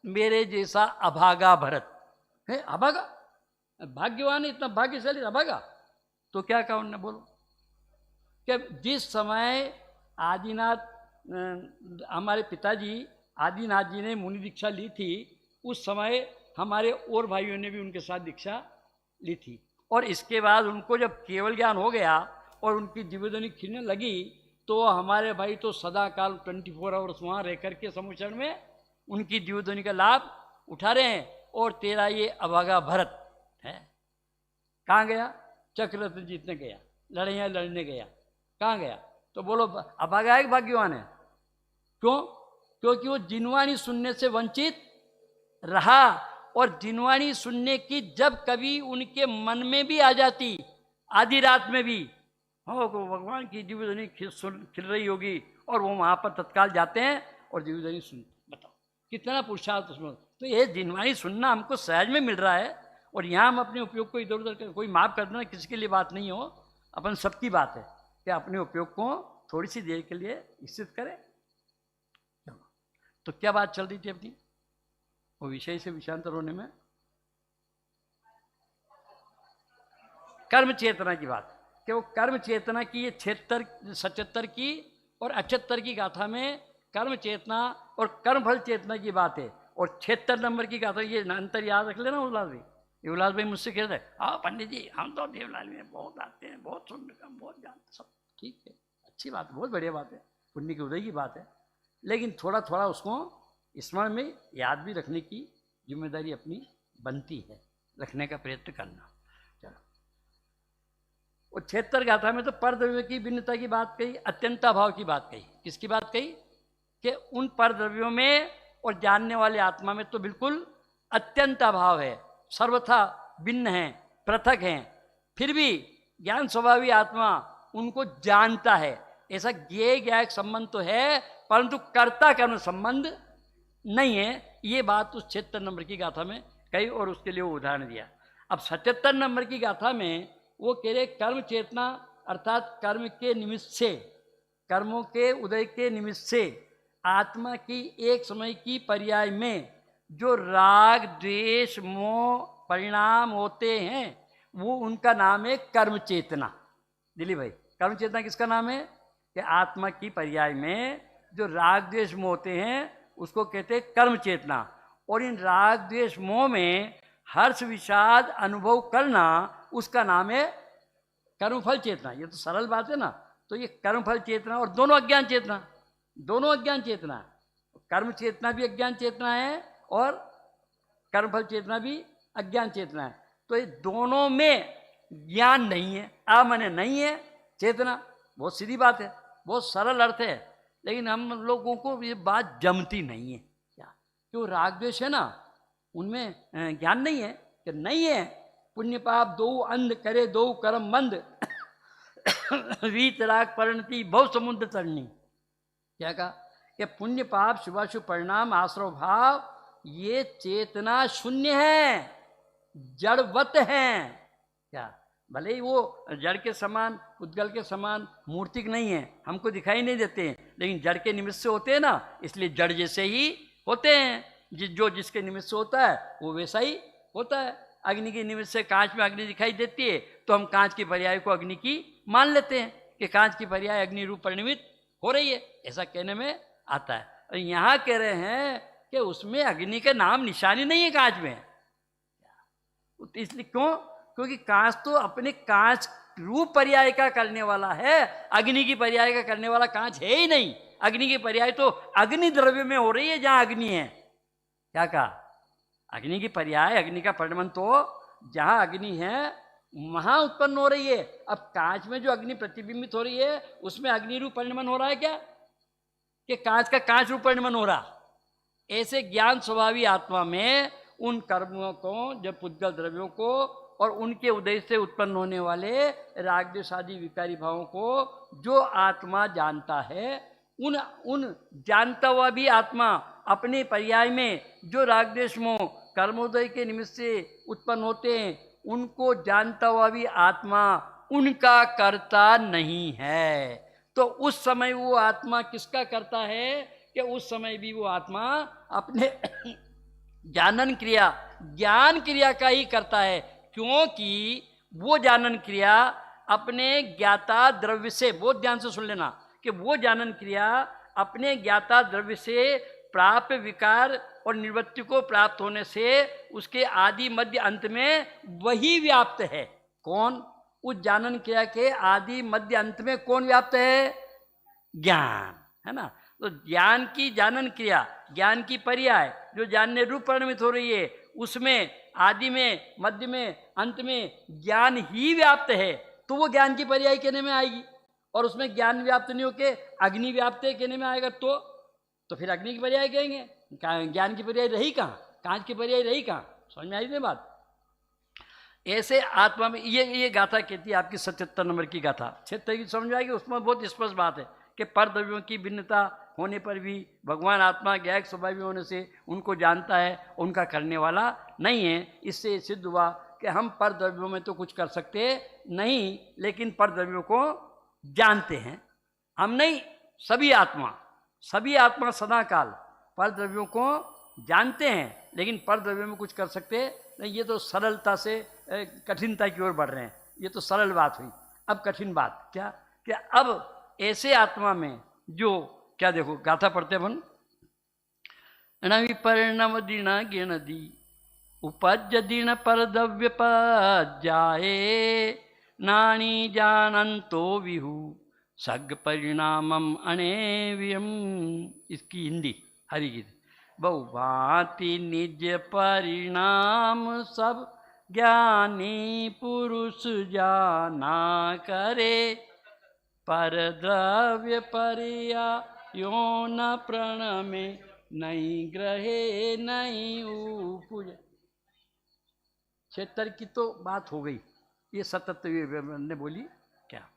मेरे जैसा अभागा भरत है। अभागा भाग्यवान है, इतना भाग्यशाली अभागा। तो क्या कहा उन्होंने? बोलो कि जिस समय आदिनाथ हमारे पिताजी आदिनाथ जी ने मुनि दीक्षा ली थी, उस समय हमारे और भाइयों ने भी उनके साथ दीक्षा ली थी। और इसके बाद उनको जब केवल ज्ञान हो गया और उनकी जीवध्वनि खिलने लगी, तो हमारे भाई तो सदा काल 24 आवर्स वहाँ रह करके समुचरण में उनकी जीवध्वनि का लाभ उठा रहे हैं। और तेरा ये अभागा भरत है कहाँ गया? चक्ररत्न जीतने गया, लड़ाइयाँ लड़ने गया। कहाँ गया? तो बोलो अभागा है कि भाग्यवान है? क्यों? क्योंकि वो जिनवाणी सुनने से वंचित रहा। और जिनवाणी सुनने की जब कभी उनके मन में भी आ जाती, आधी रात में भी, हो तो भगवान की जीवध्वनि खिल रही होगी और वो वहाँ पर तत्काल जाते हैं और जीवध्वनि सुनते। बताओ कितना पुरुषार्थ उसमें। तो ये जिनवाणी सुनना हमको सहज में मिल रहा है, और यहाँ हम अपने उपयोग को इधर उधर कोई माफ़ कर देना किसी के लिए बात नहीं हो, अपन सबकी बात है कि अपने उपयोग को थोड़ी सी देर के लिए स्थित करें। तो क्या बात चल रही थी अपनी? वो विषय से विषयांतर होने में कर्म चेतना की बात, कि वो कर्म चेतना की ये 76 की और 78 की गाथा में कर्म चेतना और कर्मफल चेतना की बात है। और 76 नंबर की गाथा, ये अंतर याद रख लेना उल्लास भाई। ये उल्लास भाई मुझसे कहते हैं, हाँ पंडित जी हम तो देवलाल में बहुत आते हैं, बहुत सुनते हैं, बहुत जानते, सब ठीक है, अच्छी बात, बहुत बढ़िया बात है, पुण्य के उदय की बात है। लेकिन थोड़ा थोड़ा उसको स्मरण में याद भी रखने की जिम्मेदारी अपनी बनती है, रखने का प्रयत्न करना। चलो, और 76 गाथा में तो परद्रव्य की भिन्नता की बात कही, अत्यंताभाव की बात कही। किसकी बात कही? कि उन परद्रव्यों में और जानने वाले आत्मा में तो बिल्कुल अत्यंताभाव है, सर्वथा भिन्न है, पृथक हैं। फिर भी ज्ञान स्वभावी आत्मा उनको जानता है। ऐसा ज्ञेय ज्ञायक संबंध तो है, परंतु कर्ता कर्म संबंध नहीं है। ये बात उस 76 नंबर की गाथा में कही और उसके लिए वो उदाहरण दिया। अब 77 नंबर की गाथा में वो कह रहे कर्म चेतना अर्थात कर्म के निमित्त से, कर्मों के उदय के निमित्त से आत्मा की एक समय की पर्याय में जो राग द्वेष मोह परिणाम होते हैं, वो उनका नाम है कर्म चेतना। दिलीप भाई, कर्म चेतना किसका नाम है? कि आत्मा की पर्याय में जो राग द्वेष मोह होते हैं उसको कहते हैं कर्म चेतना। और इन राग द्वेष मोह में हर्ष विषाद अनुभव करना, उसका नाम है कर्मफल चेतना। ये तो सरल बात है ना। तो ये कर्मफल चेतना और दोनों अज्ञान चेतना, दोनों अज्ञान चेतना। कर्म चेतना भी अज्ञान चेतना है और कर्मफल चेतना भी अज्ञान चेतना है। तो ये दोनों में ज्ञान नहीं है, माने नहीं है चेतना। बहुत सीधी बात है, बहुत सरल अर्थ है, लेकिन हम लोगों को ये बात जमती नहीं है। क्या? जो राग द्वेष है ना, उनमें ज्ञान नहीं है कि नहीं है। पुण्य पाप दो अंध करे दो कर्म मंद वीत राग परिणति बहु समुद्र तरणी। क्या कहा? कि पुण्य पाप शुभाशुभ परिणाम आश्रव भाव ये चेतना शून्य है, जड़वत हैं। क्या? भले ही वो जड़ के समान, उद्गल के समान मूर्तिक नहीं है, हमको दिखाई नहीं देते हैं, लेकिन जड़ के निमित्त से होते हैं ना, इसलिए जड़ जैसे ही होते हैं। जो जिसके निमित्त से होता है वो वैसा ही होता है। अग्नि के निमित्त से कांच में अग्नि दिखाई देती है, तो हम कांच के पर्याय को अग्नि की मान लेते हैं कि कांच की पर्याय अग्नि रूप परिणमित हो रही है, ऐसा कहने में आता है। और यहाँ कह रहे हैं कि उसमें अग्नि का नाम निशानी नहीं है कांच में। इसलिए क्यों? क्योंकि कांच तो अपने कांच रूप पर्याय का करने वाला है, अग्नि की पर्याय का करने वाला कांच है ही नहीं। अग्नि की पर्याय तो अग्नि द्रव्य में हो रही है जहां अग्नि है। क्या कहा? अग्नि की पर्याय, अग्नि का परिणमन तो जहां अग्नि है वहां उत्पन्न हो रही है। अब कांच में जो अग्नि प्रतिबिंबित हो रही है उसमें अग्नि रूप परिणमन हो रहा है क्या? कि कांच का कांच रूप परिणमन हो रहा? ऐसे ज्ञान स्वभावी आत्मा में उन कर्मों को, जब पुद्गल द्रव्यों को और उनके उदय से उत्पन्न होने वाले राग द्वेष आदि विकारी भावों को जो आत्मा जानता है, उन जानता हुआ भी आत्मा अपने पर्याय में जो राग द्वेष मोह कर्मोदय के निमित्त से उत्पन्न होते हैं, उनको जानता हुआ भी आत्मा उनका कर्ता नहीं है। तो उस समय वो आत्मा किसका करता है? कि उस समय भी वो आत्मा अपने जानन क्रिया, ज्ञान क्रिया का ही करता है, क्योंकि वो जानन क्रिया अपने ज्ञाता द्रव्य से, बहुत ध्यान से सुन लेना, कि वो जानन क्रिया अपने ज्ञाता द्रव्य से प्राप्त विकार और निवृत्ति को प्राप्त होने से उसके आदि मध्य अंत में वही व्याप्त है। कौन? उस जानन क्रिया के आदि मध्य अंत में कौन व्याप्त है? ज्ञान, है ना। तो ज्ञान की जानन क्रिया, ज्ञान की पर्याय जो जानने रूप परिणमित हो रही है, उसमें आदि में, मध्य में, अंत में ज्ञान ही व्याप्त है, तो वो ज्ञान की पर्याय कहने में आएगी। और उसमें ज्ञान व्याप्त नहीं होके अग्नि व्याप्त है कहने में आएगा तो फिर अग्नि की पर्याय कहेंगे। ज्ञान की पर्याय रही कहाँ? कांच की पर्याय रही कहाँ? समझ में आई नहीं बात? ऐसे आत्मा में ये गाथा कहती है आपकी 77 नंबर की गाथा, 76 की समझ आएगी। उसमें बहुत स्पष्ट बात है कि पर द्रव्यों की भिन्नता होने पर भी भगवान आत्मा ज्ञायक स्वभावी होने से उनको जानता है, उनका करने वाला नहीं है। इससे सिद्ध हुआ कि हम पर द्रव्यों में तो कुछ कर सकते नहीं, लेकिन पर द्रव्यों को जानते हैं। हम नहीं, सभी आत्मा सदा काल पर द्रव्यों को जानते हैं, लेकिन पर द्रव्यों में कुछ कर सकते नहीं। ये तो सरलता से कठिनता की ओर बढ़ रहे हैं। ये तो सरल बात हुई। अब कठिन बात क्या? कि अब ऐसे आत्मा में जो क्या, देखो गाथा पढ़ते अपन, विपरिणम दीन गिणदी उपज दिन पर द्रव्य जाए नाणी जानंतो विहु सग परिणामम अनेव्यम। इसकी हिंदी हरिगीत। बहुभांति निज परिणाम सब ज्ञानी पुरुष जाना करे, पर द्रव्य पर्यायो न प्रणमे नहीं ग्रहे नहीं उपज। 76 की तो बात हो गई, ये 77 ने बोली क्या?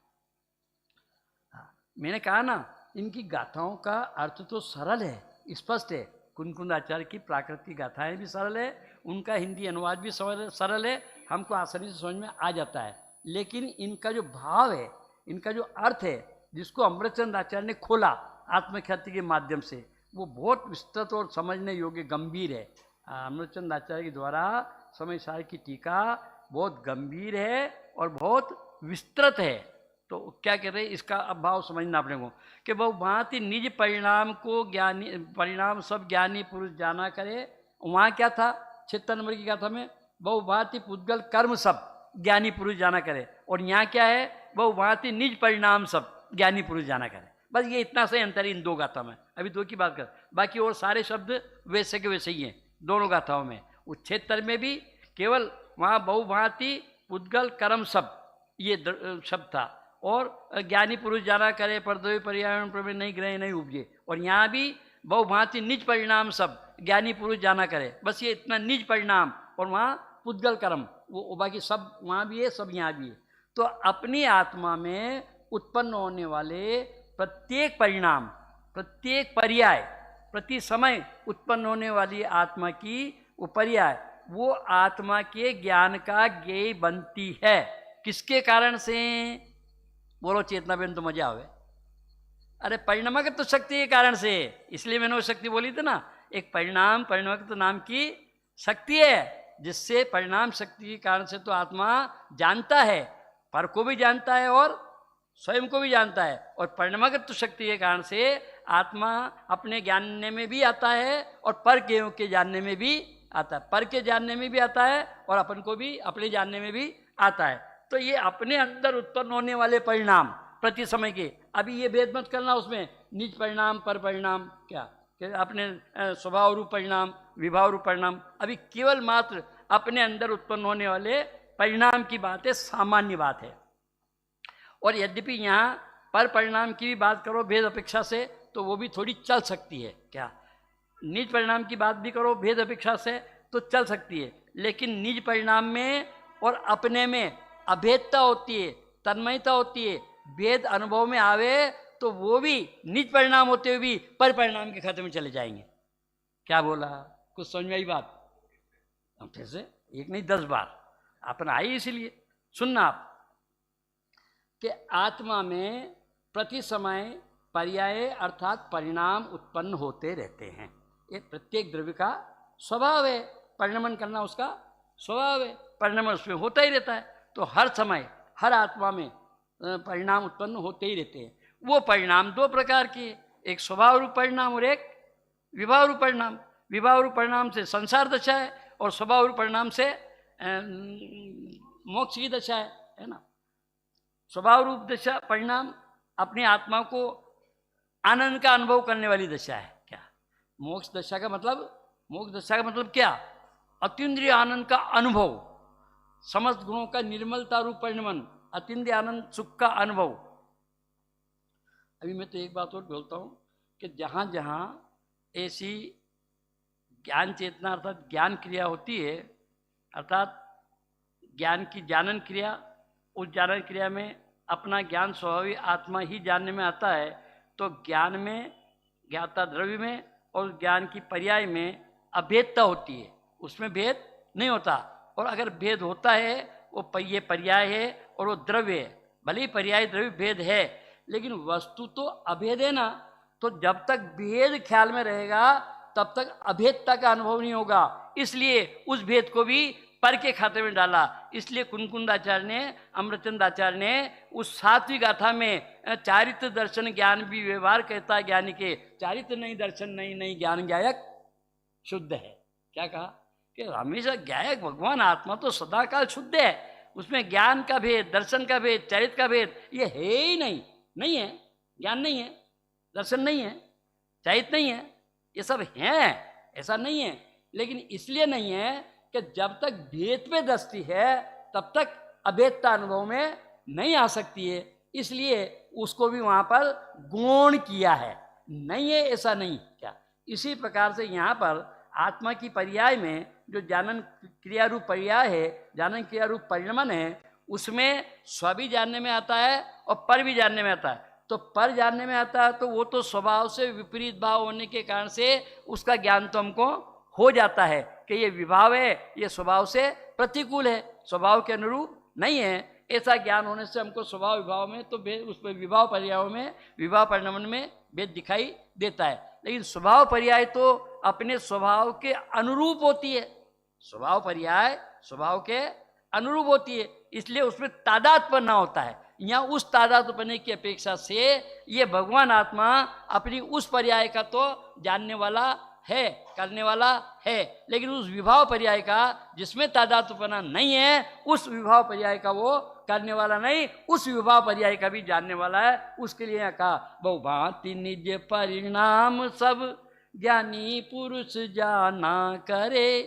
मैंने कहा ना, इनकी गाथाओं का अर्थ तो सरल है, स्पष्ट है। कुंद आचार्य की प्राकृत की गाथाएं भी सरल है, उनका हिंदी अनुवाद भी सरल है, हमको आसानी से समझ में आ जाता है। लेकिन इनका जो भाव है, इनका जो अर्थ है, जिसको अमृतचंद आचार्य ने खोला आत्मख्याति के माध्यम से, वो बहुत विस्तृत और समझने योग्य गंभीर है। अमृतचंद आचार्य के द्वारा समय सार की टीका बहुत गंभीर है और बहुत विस्तृत है। तो क्या कह रहे हैं, इसका अभाव समझना अपने को कि बहुभांति निज परिणाम को ज्ञानी, परिणाम सब ज्ञानी पुरुष जाना करे। वहाँ क्या था 76 नंबर की गाथा में? बहुभांति पुद्गल कर्म सब ज्ञानी पुरुष जाना करे। और यहाँ क्या है? बहुभांति निज परिणाम सब ज्ञानी पुरुष जाना करे। बस ये इतना से अंतर है इन दो गाथा में। अभी दो की बात कर, बाकी और सारे शब्द वैसे के वैसे ही हैं दोनों गाथाओं में। उस 76 में भी केवल वहाँ बहुभांति पुद्गल कर्म सब ये शब्द था, और ज्ञानी पुरुष जाना करे, पर द्रव्य पर्यावरण प्रमेय नहीं ग्रहे नहीं उपजे। और यहाँ भी बहुभांति निज परिणाम सब ज्ञानी पुरुष जाना करे, बस ये इतना निज परिणाम। और वहाँ पुद्गल कर्म, वो बाकी सब वहाँ भी है, सब यहाँ भी है। तो अपनी आत्मा में उत्पन्न होने वाले प्रत्येक परिणाम, प्रत्येक पर्याय, प्रति समय उत्पन्न होने वाली आत्मा की वो पर्याय, वो आत्मा के ज्ञान का ज्ञेय बनती है। किसके कारण से? बोलो चेतना बेन तो मजा आवे। अरे परिणामक तो शक्ति के कारण से, इसलिए मैंने वो शक्ति बोली थी ना, एक परिणामक तो नाम की शक्ति है, जिससे परिणाम शक्ति के कारण से तो आत्मा जानता है, पर को भी जानता है और स्वयं को भी जानता है, और परिणामगत शक्ति के कारण से आत्मा अपने जानने में भी आता है और पर के जानने में भी आता है, पर के जानने में भी आता है और अपन को भी अपने जानने में भी आता है। तो ये अपने अंदर उत्पन्न होने वाले परिणाम प्रति समय के, अभी ये भेद मत करना उसमें निज परिणाम पर परिणाम, क्या कि अपने स्वभाव रूप परिणाम, विभाव रूप परिणाम, अभी केवल मात्र अपने अंदर उत्पन्न होने वाले परिणाम की बात है, सामान्य बात है। और यद्यपि यहाँ पर परिणाम की भी बात करो भेद अपेक्षा से तो वो भी थोड़ी चल सकती है, क्या निज परिणाम की बात भी करो भेद अपेक्षा से तो चल सकती है, लेकिन निज परिणाम में और अपने में अभेदता होती है, तन्मयता होती है। भेद अनुभव में आवे तो वो भी निज परिणाम होते हुए भी पर परिणाम के खाते में चले जाएंगे। क्या बोला, कुछ समझ में आई बात? हम फिर से एक नहीं 10 बार अपन आई, इसीलिए सुनना आप कि आत्मा में प्रति समय पर्याय अर्थात परिणाम उत्पन्न होते रहते हैं। ये प्रत्येक द्रव्य का स्वभाव है, परिणमन करना उसका स्वभाव है, परिणमन उसमें होता ही रहता है। तो हर समय हर आत्मा में परिणाम उत्पन्न होते ही रहते हैं। वो परिणाम 2 प्रकार के, एक स्वभाव रूप परिणाम और एक विभाव रूप परिणाम। विभाव रूप परिणाम से संसार दशा है और स्वभाव रूप परिणाम से मोक्ष की दशा है ना। स्वभाव रूप दशा परिणाम अपनी आत्मा को आनंद का अनुभव करने वाली दशा है। क्या मोक्ष दशा का मतलब, मोक्ष दशा का मतलब क्या? अतीन्द्रिय आनंद का अनुभव, समस्त गुणों का निर्मलता रूप परिणमन, अतीन्द्रिय आनंद सुख का अनुभव। अभी मैं तो एक बात और बोलता हूँ कि जहाँ जहाँ ऐसी ज्ञान चेतना अर्थात ज्ञान क्रिया होती है, अर्थात ज्ञान की जानन क्रिया, उस जानन क्रिया में अपना ज्ञान स्वाभाविक आत्मा ही जानने में आता है, तो ज्ञान में, ज्ञाता द्रव्य में और ज्ञान की पर्याय में अभेदता होती है, उसमें भेद नहीं होता। और अगर भेद होता है वो ये पर्याय है और वो द्रव्य है, भले ही पर्याय द्रव्य भेद है लेकिन वस्तु तो अभेद है ना। तो जब तक भेद ख्याल में रहेगा तब तक अभेदता का अनुभव नहीं होगा, इसलिए उस भेद को भी पर के खाते में डाला। इसलिए कुंकुंदाचार्य ने, अमृतचंदाचार्य ने उस 7वीं गाथा में चारित्र दर्शन ज्ञान भी व्यवहार कहता है ज्ञानी के, चारित्र नहीं दर्शन नहीं, नहीं ज्ञान ज्ञायक शुद्ध है। क्या कहा कि हमेशा ज्ञायक भगवान आत्मा तो सदाकाल शुद्ध है, उसमें ज्ञान का भेद, दर्शन का भेद, चरित्र का भेद ये है ही नहीं, नहीं है। ज्ञान नहीं है, दर्शन नहीं है, चरित्र नहीं है, ये सब हैं, ऐसा नहीं है। लेकिन इसलिए नहीं है कि जब तक भेद पे दृष्टि है तब तक अभेदता अनुभव में नहीं आ सकती है, इसलिए उसको भी वहाँ पर गौण किया है, नहीं है ऐसा नहीं। क्या इसी प्रकार से यहाँ पर आत्मा की पर्याय में जो जानन क्रिया रूप पर्याय है, जानन क्रिया रूप परिणमन है, उसमें स्व भी जानने में आता है और पर भी जानने में आता है। तो पर जानने में आता है तो वो तो स्वभाव से विपरीत भाव होने के कारण से उसका ज्ञान तो हमको हो जाता है कि ये विभाव है, ये स्वभाव से प्रतिकूल है, स्वभाव के अनुरूप नहीं है। ऐसा ज्ञान होने से हमको स्वभाव विभाव में तो उस पर विभाव पर्यायों में, विभाव परिणमन में भेद दिखाई देता है। लेकिन स्वभाव पर्याय तो अपने स्वभाव के अनुरूप होती है, स्वभाव पर्याय स्वभाव के अनुरूप होती है, इसलिए उसमें तादात्म्य होता है। यहाँ उस तादात्म्य की अपेक्षा से ये भगवान आत्मा अपनी उस पर्याय का तो जानने वाला है, करने वाला है, लेकिन उस विभाव पर्याय का जिसमें तादात्म्य नहीं है, उस विभाव पर्याय का वो करने वाला नहीं, उस विभाव पर्याय का भी जानने वाला है। उसके लिए कहा बहुभांति निज परिणाम सब ज्ञानी पुरुष जाना करे,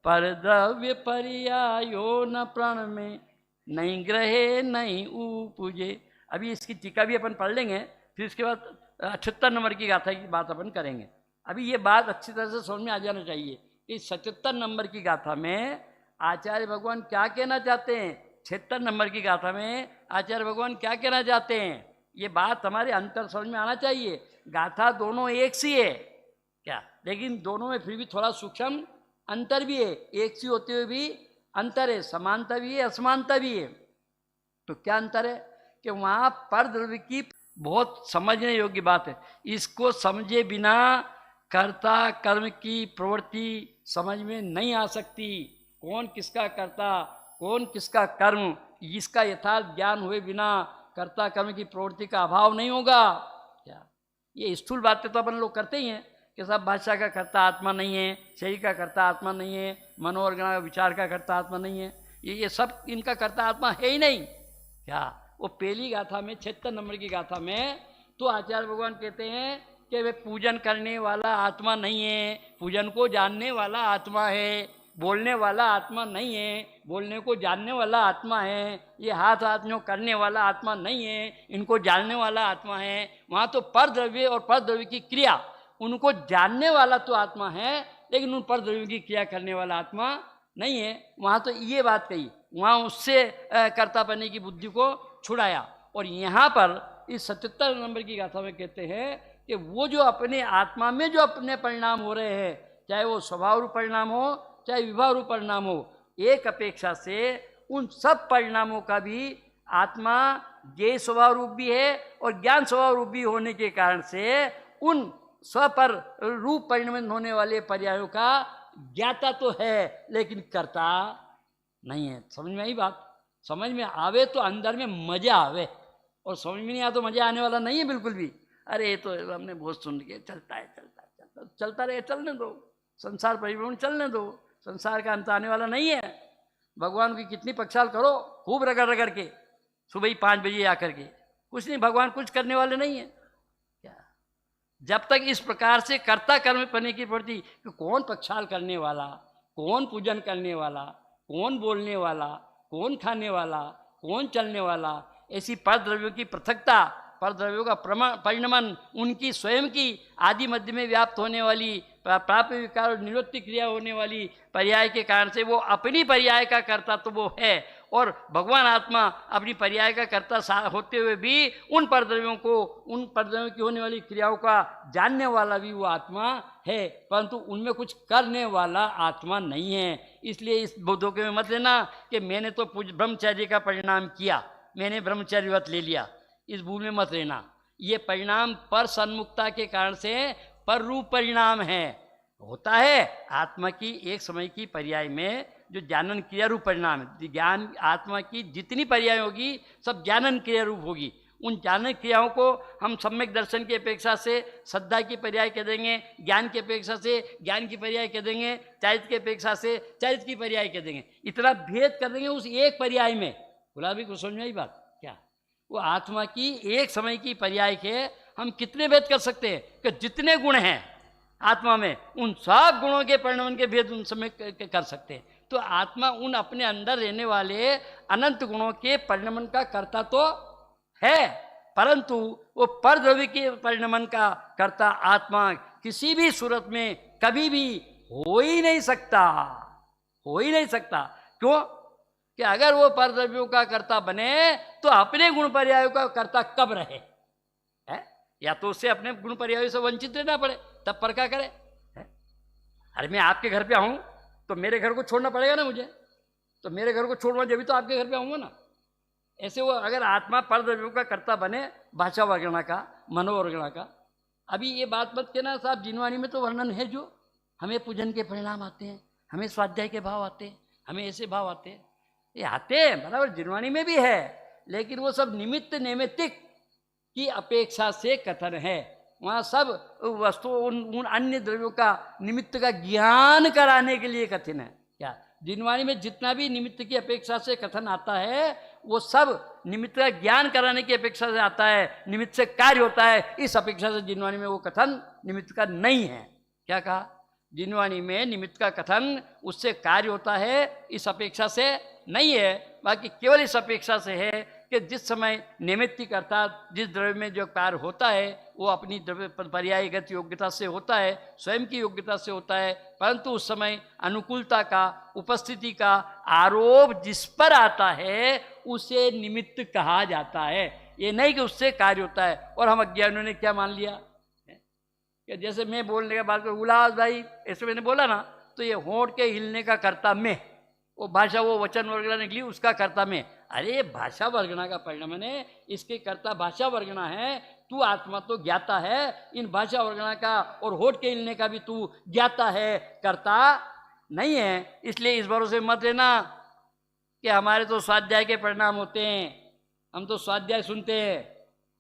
पर द्रव्य पर्यायो न प्रण में नहीं ग्रहे नहीं उपजे। अभी इसकी टीका भी अपन पढ़ लेंगे, फिर इसके बाद 78 नंबर की गाथा की बात अपन करेंगे। अभी ये बात अच्छी तरह से समझ में आ जाना चाहिए। इस 77 नंबर की गाथा में आचार्य भगवान क्या कहना चाहते हैं, 76 नंबर की गाथा में आचार्य भगवान क्या कहना चाहते हैं, ये बात हमारे अंतर समझ में आना चाहिए। गाथा दोनों एक सी है क्या, लेकिन दोनों में फिर भी थोड़ा सूक्ष्म अंतर भी है, एक सी होते हुए भी अंतर है, समानता भी है, असमानता भी है। तो क्या अंतर है कि वहाँ पर द्रव्य की बहुत समझने योग्य बात है, इसको समझे बिना कर्ता कर्म की प्रवृत्ति समझ में नहीं आ सकती। कौन किसका कर्ता, कौन किसका कर्म, इसका यथार्थ ज्ञान हुए बिना कर्ता कर्म की प्रवृत्ति का अभाव नहीं होगा। क्या ये स्थूल बातें तो अपन लोग करते ही हैं कि सब भाषा का कर्ता आत्मा नहीं है, शरीर का कर्ता आत्मा नहीं है, मनोवर्गणा का विचार का कर्ता आत्मा नहीं है, ये सब इनका कर्ता आत्मा है ही नहीं। क्या वो पहली गाथा में 76 नंबर की गाथा में तो आचार्य भगवान कहते हैं कि वे पूजन करने वाला आत्मा नहीं है, पूजन को जानने वाला आत्मा है, बोलने वाला आत्मा नहीं है, बोलने को जानने वाला आत्मा है, ये हाथ हाथ करने वाला आत्मा नहीं है, इनको जानने वाला आत्मा है। वहाँ तो पर द्रव्य और पर द्रव्य की क्रिया उनको जानने वाला तो आत्मा है, लेकिन उन पर द्रव्यों की क्रिया करने वाला आत्मा नहीं है। वहाँ तो ये बात कही, वहाँ उससे कर्ता बनने की बुद्धि को छुड़ाया। और यहाँ पर इस 77 नंबर की गाथा में कहते हैं कि वो जो अपने आत्मा में जो अपने परिणाम हो रहे हैं, चाहे वो स्वभाव रूप परिणाम हो चाहे विभाव रूप परिणाम हो, एक अपेक्षा से उन सब परिणामों का भी आत्मा ज्ञेय स्वभाव रूप भी है और ज्ञान स्वभाव रूप भी होने के कारण से उन स्वपर रूप परिणमित होने वाले पर्यायों का ज्ञाता तो है लेकिन कर्ता नहीं है। समझ में आई बात? समझ में आवे तो अंदर में मजा आवे, और समझ में नहीं आया तो मजा आने वाला नहीं है बिल्कुल भी। अरे ये तो हमने बहुत सुन के चलता रहे, चलने दो, संसार परिभ्रमण चलने दो, संसार का अंत आने वाला नहीं है। भगवान की कितनी पक्षाल करो, खूब रगड़ रगड़ के सुबह ही 5 बजे आकर के, कुछ नहीं, भगवान कुछ करने वाले नहीं है। क्या जब तक इस प्रकार से कर्ता कर्म पने की प्रति कि कौन पक्षाल करने वाला, कौन पूजन करने वाला, कौन बोलने वाला, कौन खाने वाला, कौन चलने वाला, ऐसी परद्रव्यों की पृथकता, परद्रव्यों का परिणमन, उनकी स्वयं की आदि मध्य में व्याप्त होने वाली प्राप्त विकार और निवृत्ति क्रिया होने वाली पर्याय के कारण से वो अपनी पर्याय का कर्ता तो वो है, और भगवान आत्मा अपनी पर्याय का कर्ता होते हुए भी उन परद्रव्यों को, उन परद्रव्यों की होने वाली क्रियाओं का जानने वाला भी वो आत्मा है, परंतु उनमें कुछ करने वाला आत्मा नहीं है। इसलिए इस धोखे में मत लेना कि मैंने तो ब्रह्मचर्य का परिणाम किया, मैंने ब्रह्मचर्य व्रत ले लिया, इस भूल में मत लेना। ये परिणाम पर सन्मुखता के कारण से पर रूप परिणाम है, होता है आत्मा की एक समय की पर्याय में जो ज्ञानन क्रिया रूप परिणाम है। ज्ञान आत्मा की जितनी पर्याय होगी सब ज्ञानन क्रिया रूप होगी। उन ज्ञान क्रियाओं को हम सम्यक दर्शन की अपेक्षा से श्रद्धा की पर्याय कह देंगे, ज्ञान की अपेक्षा से ज्ञान की पर्याय कह देंगे, चारित्र की अपेक्षा से चारित्र की पर्याय कह देंगे। इतना भेद कर देंगे उस एक पर्याय में। गुलाबी को समझ में आई बात? क्या वो आत्मा की एक समय की पर्याय के हम कितने भेद कर सकते हैं कि जितने गुण हैं आत्मा में उन सब गुणों के परिणमन के भेद उन समय कर सकते हैं। तो आत्मा उन अपने अंदर रहने वाले अनंत गुणों के परिणमन का कर्ता तो है, परंतु वो परद्रव्य के परिणमन का कर्ता आत्मा किसी भी सूरत में कभी भी हो ही नहीं सकता, हो ही नहीं सकता। क्यों? कि अगर वो परद्रव्यों का कर्ता बने तो अपने गुण पर्यायों का कर्ता कब रहे है? या तो उससे अपने गुण पर्यायों से वंचित रहना पड़े तब पर क्या करे है? अरे मैं आपके घर पे आऊँ तो मेरे घर को छोड़ना पड़ेगा ना मुझे, तो मेरे घर को छोड़ना जब भी तो आपके घर पे आऊँगा ना। ऐसे वो अगर आत्मा परद्रव्यों का कर्ता बने, भाषा वर्गणा का, मनोवर्गणा का। अभी ये बात मत कहना साहब जिनवाणी में तो वर्णन है जो हमें पूजन के परिणाम आते हैं, हमें स्वाध्याय के भाव आते हैं, हमें ऐसे भाव आते हैं, ये आते हैं बराबर, जिनवाणी में भी है, लेकिन वो सब निमित्त नैमित्तिक की अपेक्षा से कथन है। वहाँ सब वस्तु उन अन्य द्रव्यों का निमित्त का ज्ञान कराने के लिए कथन है। क्या जिनवाणी में जितना भी निमित्त की अपेक्षा से कथन आता है वो सब निमित्त का ज्ञान कराने की अपेक्षा से आता है, निमित्त से कार्य होता है। इस अपेक्षा से जिनवाणी में वो कथन निमित्त का नहीं है। क्या कहा? जिनवाणी में निमित्त का कथन उससे कार्य होता है, इस अपेक्षा से नहीं है। बाकी केवल इस अपेक्षा से है कि जिस समय निमित्तिक अर्थात जिस द्रव्य में जो कार्य होता है वो अपनी द्रव्य पर्यायगत योग्यता से होता है, स्वयं की योग्यता से होता है, परंतु उस समय अनुकूलता का, उपस्थिति का आरोप जिस पर आता है उसे निमित्त कहा जाता है। ये नहीं कि उससे कार्य होता है। और हम अज्ञानियों ने क्या मान लिया कि जैसे मैं बोलने के बाद उल्लास भाई ऐसे मैंने बोला ना, तो ये होंठ के हिलने का कर्ता मैं, वो भाषा वो वचन वर्गणा निकली उसका कर्ता मैं। अरे भाषा वर्गणा का परिणाम है, इसके कर्ता भाषा वर्गणा है, तू आत्मा तो ज्ञाता है। इन भाषा वर्गणा का और होठ के हिलने का भी तू ज्ञाता है, कर्ता नहीं है। इसलिए इस भरोसे मत लेना कि हमारे तो स्वाध्याय के परिणाम होते हैं, हम तो स्वाध्याय सुनते हैं,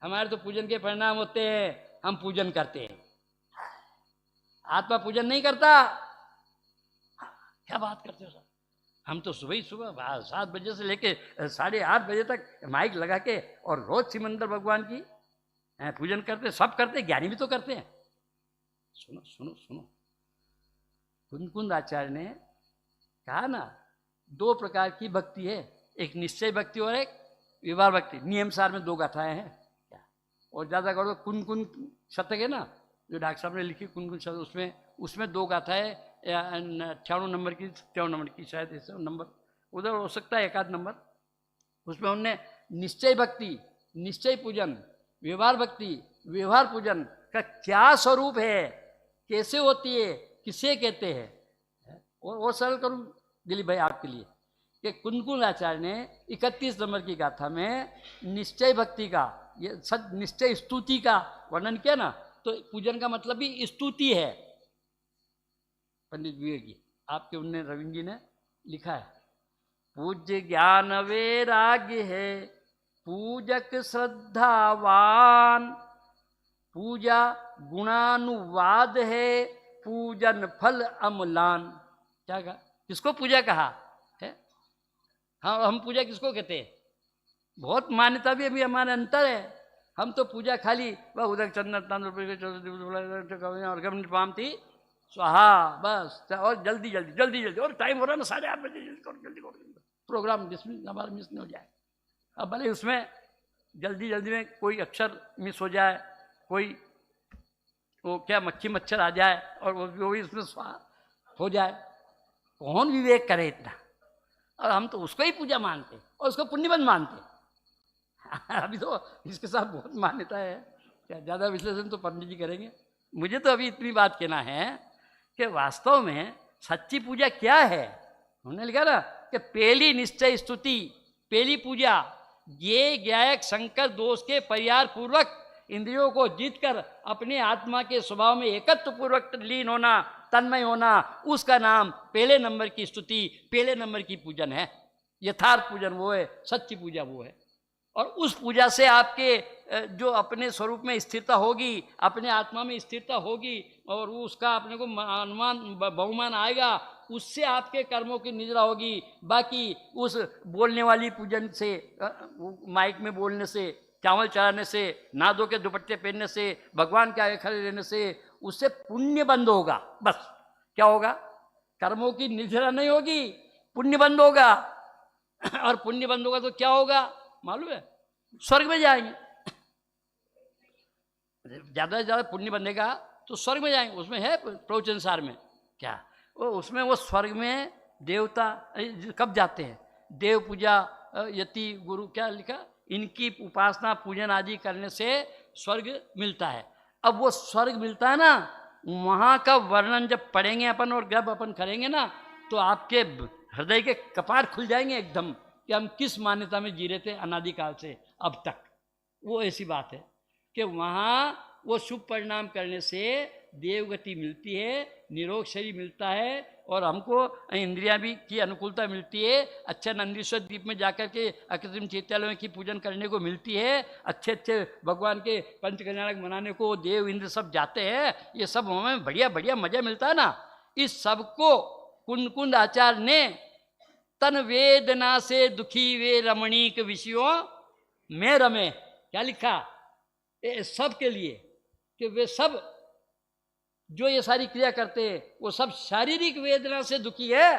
हमारे तो पूजन के परिणाम होते हैं, हम पूजन करते हैं। आत्मा पूजन नहीं करता। क्या बात करते हो सर? हम तो सुबह ही सुबह 7 बजे से लेके 8:30 बजे तक माइक लगा के और रोज सिमंदर भगवान की पूजन करते, सब करते, ज्ञानी भी तो करते हैं। सुनो सुनो सुनो, कुंद आचार्य ने कहा ना, 2 प्रकार की भक्ति है, एक निश्चय भक्ति और एक व्यवहार भक्ति। नियम सार में 2 गाथाएं हैं क्या, और ज़्यादा करो कुन शतक है ना, जो डॉक्टर साहब ने लिखी कुन शतक, उसमें 2 गाथाएं, 98 नंबर की, 57 नंबर की शायद, ऐसे नंबर उधर हो सकता है, एक आध नंबर। उसमें उनने निश्चय भक्ति, निश्चय पूजन, व्यवहार भक्ति, व्यवहार पूजन का क्या स्वरूप है, कैसे होती है, किसे कहते हैं, और सरल करूँ दिलीप भाई आपके लिए कि कुंद आचार्य ने 31 नंबर की गाथा में निश्चय भक्ति का, ये सद निश्चय स्तुति का वर्णन किया ना। तो पूजन का मतलब भी स्तुति है। पंडित विवेक जी आपके, उनने रविंद्र जी ने लिखा है, पूज्य ज्ञान वैराग्य है, पूजक श्रद्धावान, पूजा गुणानुवाद है, पूजन फल अम्लान। क्या कहा, किसको पूजा कहा है? हाँ, हम पूजा किसको कहते हैं? बहुत मान्यता भी अभी हमारे अंतर है। हम तो पूजा खाली वह उदक चंदन और गम निपाम थी स्वाहा बस, और जल्दी जल्दी जल्दी जल्दी, और टाइम हो रहा है ना 8:30 बजे, जल्दी करो जल्दी करो, प्रोग्राम हमारा मिस नहीं हो जाए। अब भले उसमें जल्दी जल्दी में कोई अक्षर मिस हो जाए, कोई वो क्या मक्खी मच्छर आ जाए और वो भी उसमें स्वाहा हो जाए, कौन विवेक करे इतना? और हम तो उसको ही पूजा मानते और उसको पुण्यबंध मानते। अभी तो इसके साथ बहुत मान्यता है, क्या ज़्यादा विश्लेषण तो पंडित जी करेंगे। मुझे तो अभी इतनी बात कहना है कि वास्तव में सच्ची पूजा क्या है। उन्होंने लिखा ना कि पहली निश्चय स्तुति, पहली पूजा, ये गायक शंकर दोष के परिहार पूर्वक इंद्रियों को जीतकर अपने आत्मा के स्वभाव में एकत्व पूर्वक लीन होना, तन्मय होना, उसका नाम पहले नंबर की स्तुति, पहले नंबर की पूजन है। यथार्थ पूजन वो है, सच्ची पूजा वो है। और उस पूजा से आपके जो अपने स्वरूप में स्थिरता होगी, अपने आत्मा में स्थिरता होगी, और उसका अपने को अनुमान बहुमान आएगा, उससे आपके कर्मों की निजरा होगी। बाकी उस बोलने वाली पूजन से, माइक में बोलने से, चावल चढ़ाने से, ना धो के दुपट्टे पहनने से, भगवान के आगे खड़े रहने से, उससे पुण्य बंद होगा। बस क्या होगा? कर्मों की निजरा नहीं होगी, पुण्य बंद होगा। और पुण्य बंद होगा तो क्या होगा मालूम है? स्वर्ग में जाएंगे। ज़्यादा से ज़्यादा पुण्य बनेगा तो स्वर्ग में जाएंगे। उसमें है प्रवचन सार में क्या वो, उसमें वो स्वर्ग में देवता कब जाते हैं? देव पूजा, यति गुरु, क्या लिखा, इनकी उपासना पूजन आदि करने से स्वर्ग मिलता है। अब वो स्वर्ग मिलता है ना, वहाँ का वर्णन जब पढ़ेंगे अपन और जब अपन करेंगे ना, तो आपके हृदय के कपाट खुल जाएंगे एकदम कि हम किस मान्यता में जी रहे थे अनादिकाल से अब तक। वो ऐसी बात है कि वहाँ वो शुभ परिणाम करने से देवगति मिलती है, निरोग शरीर मिलता है, और हमको इंद्रियां भी की अनुकूलता मिलती है। अच्छे नंदीश्वर द्वीप में जाकर के अकृत्रिम चैत्यालयों की पूजन करने को मिलती है। अच्छे अच्छे भगवान के पंच कल्याणक मनाने को देव इंद्र सब जाते हैं। ये सब हमें बढ़िया बढ़िया मजा मिलता है ना। इस सब को कुंद आचार्य ने तन वेदना से दुखी वे रमणीक विषयों में रमे, क्या लिखा, ये सब के लिए कि वे सब जो ये सारी क्रिया करते हैं वो सब शारीरिक वेदना से दुखी है।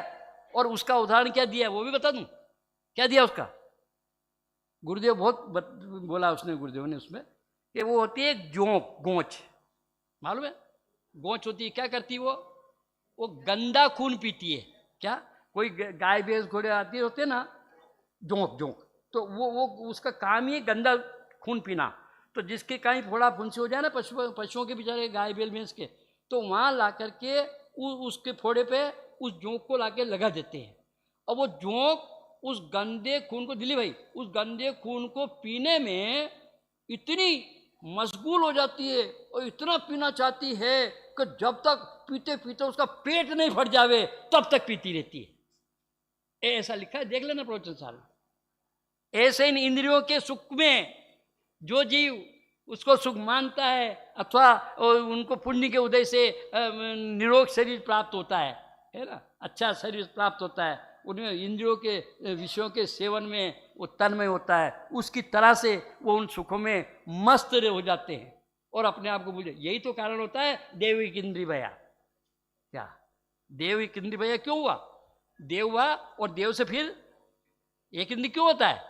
और उसका उदाहरण क्या दिया वो भी बता दूं, क्या दिया उसका? गुरुदेव बहुत बोला उसने, गुरुदेव ने उसमें कि वो होती है जोंक, गोंच, मालूम है? गोंच होती है, क्या करती है वो गंदा खून पीती है। क्या, कोई गाय भैंस घोड़े आती होते ना, जोंक जोंक, तो वो उसका काम ही गंदा खून पीना। तो जिसके कहीं फोड़ा फुंसी हो जाए ना पशुओं के, बेचारे गाय बैल भैंस के, तो वहाँ ला करके उसके फोड़े पे उस जोंक को लाके लगा देते हैं। और वो जोंक उस गंदे खून को, दिली भाई, उस गंदे खून को पीने में इतनी मशगूल हो जाती है और इतना पीना चाहती है कि जब तक पीते पीते उसका पेट नहीं फट जावे तब तक पीती रहती है। ऐसा लिखा है, देख लेना प्रवचन साल। ऐसे इन इंद्रियों के सुख में जो जीव उसको सुख मानता है अथवा उनको पुण्य के उदय से निरोग शरीर प्राप्त होता है ना, अच्छा शरीर प्राप्त होता है, उन्हें इंद्रियों के विषयों के सेवन में वो तन्मय होता है, उसकी तरह से वो उन सुखों में मस्त हो जाते हैं और अपने आप को भूल। यही तो कारण होता है देविक इंद्रिय भया। क्या देविक इंद्रिय भया क्यों हुआ? देव हुआ और देव से फिर एक इंद्रिय क्यों होता है?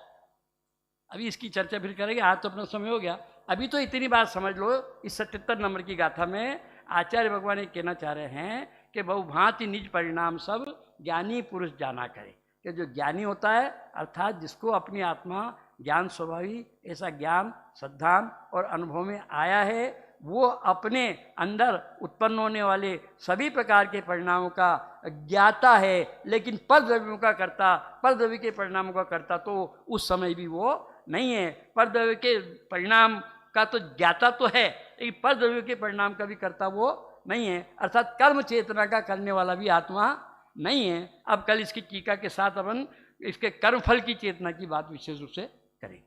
अभी इसकी चर्चा फिर करेंगे, आज तो अपना समय हो गया। अभी तो इतनी बात समझ लो, इस 77 नंबर की गाथा में आचार्य भगवान ये कहना चाह रहे हैं कि बहुभांति निज परिणाम सब ज्ञानी पुरुष जाना करे। कि जो ज्ञानी होता है अर्थात जिसको अपनी आत्मा ज्ञान स्वभावी ऐसा ज्ञान श्रद्धान और अनुभव में आया है, वो अपने अंदर उत्पन्न होने वाले सभी प्रकार के परिणामों का ज्ञाता है, लेकिन परद्रव्यों का कर्ता, परद्रव्य के परिणामों का कर्ता तो उस समय भी वो नहीं है। परद्रव्य के परिणाम का तो ज्ञाता तो है, लेकिन परद्रव्य के परिणाम का भी कर्ता वो नहीं है, अर्थात कर्म चेतना का करने वाला भी आत्मा नहीं है। अब कल इसकी टीका के साथ अपन इसके कर्मफल की चेतना की बात विशेष रूप से करेंगे।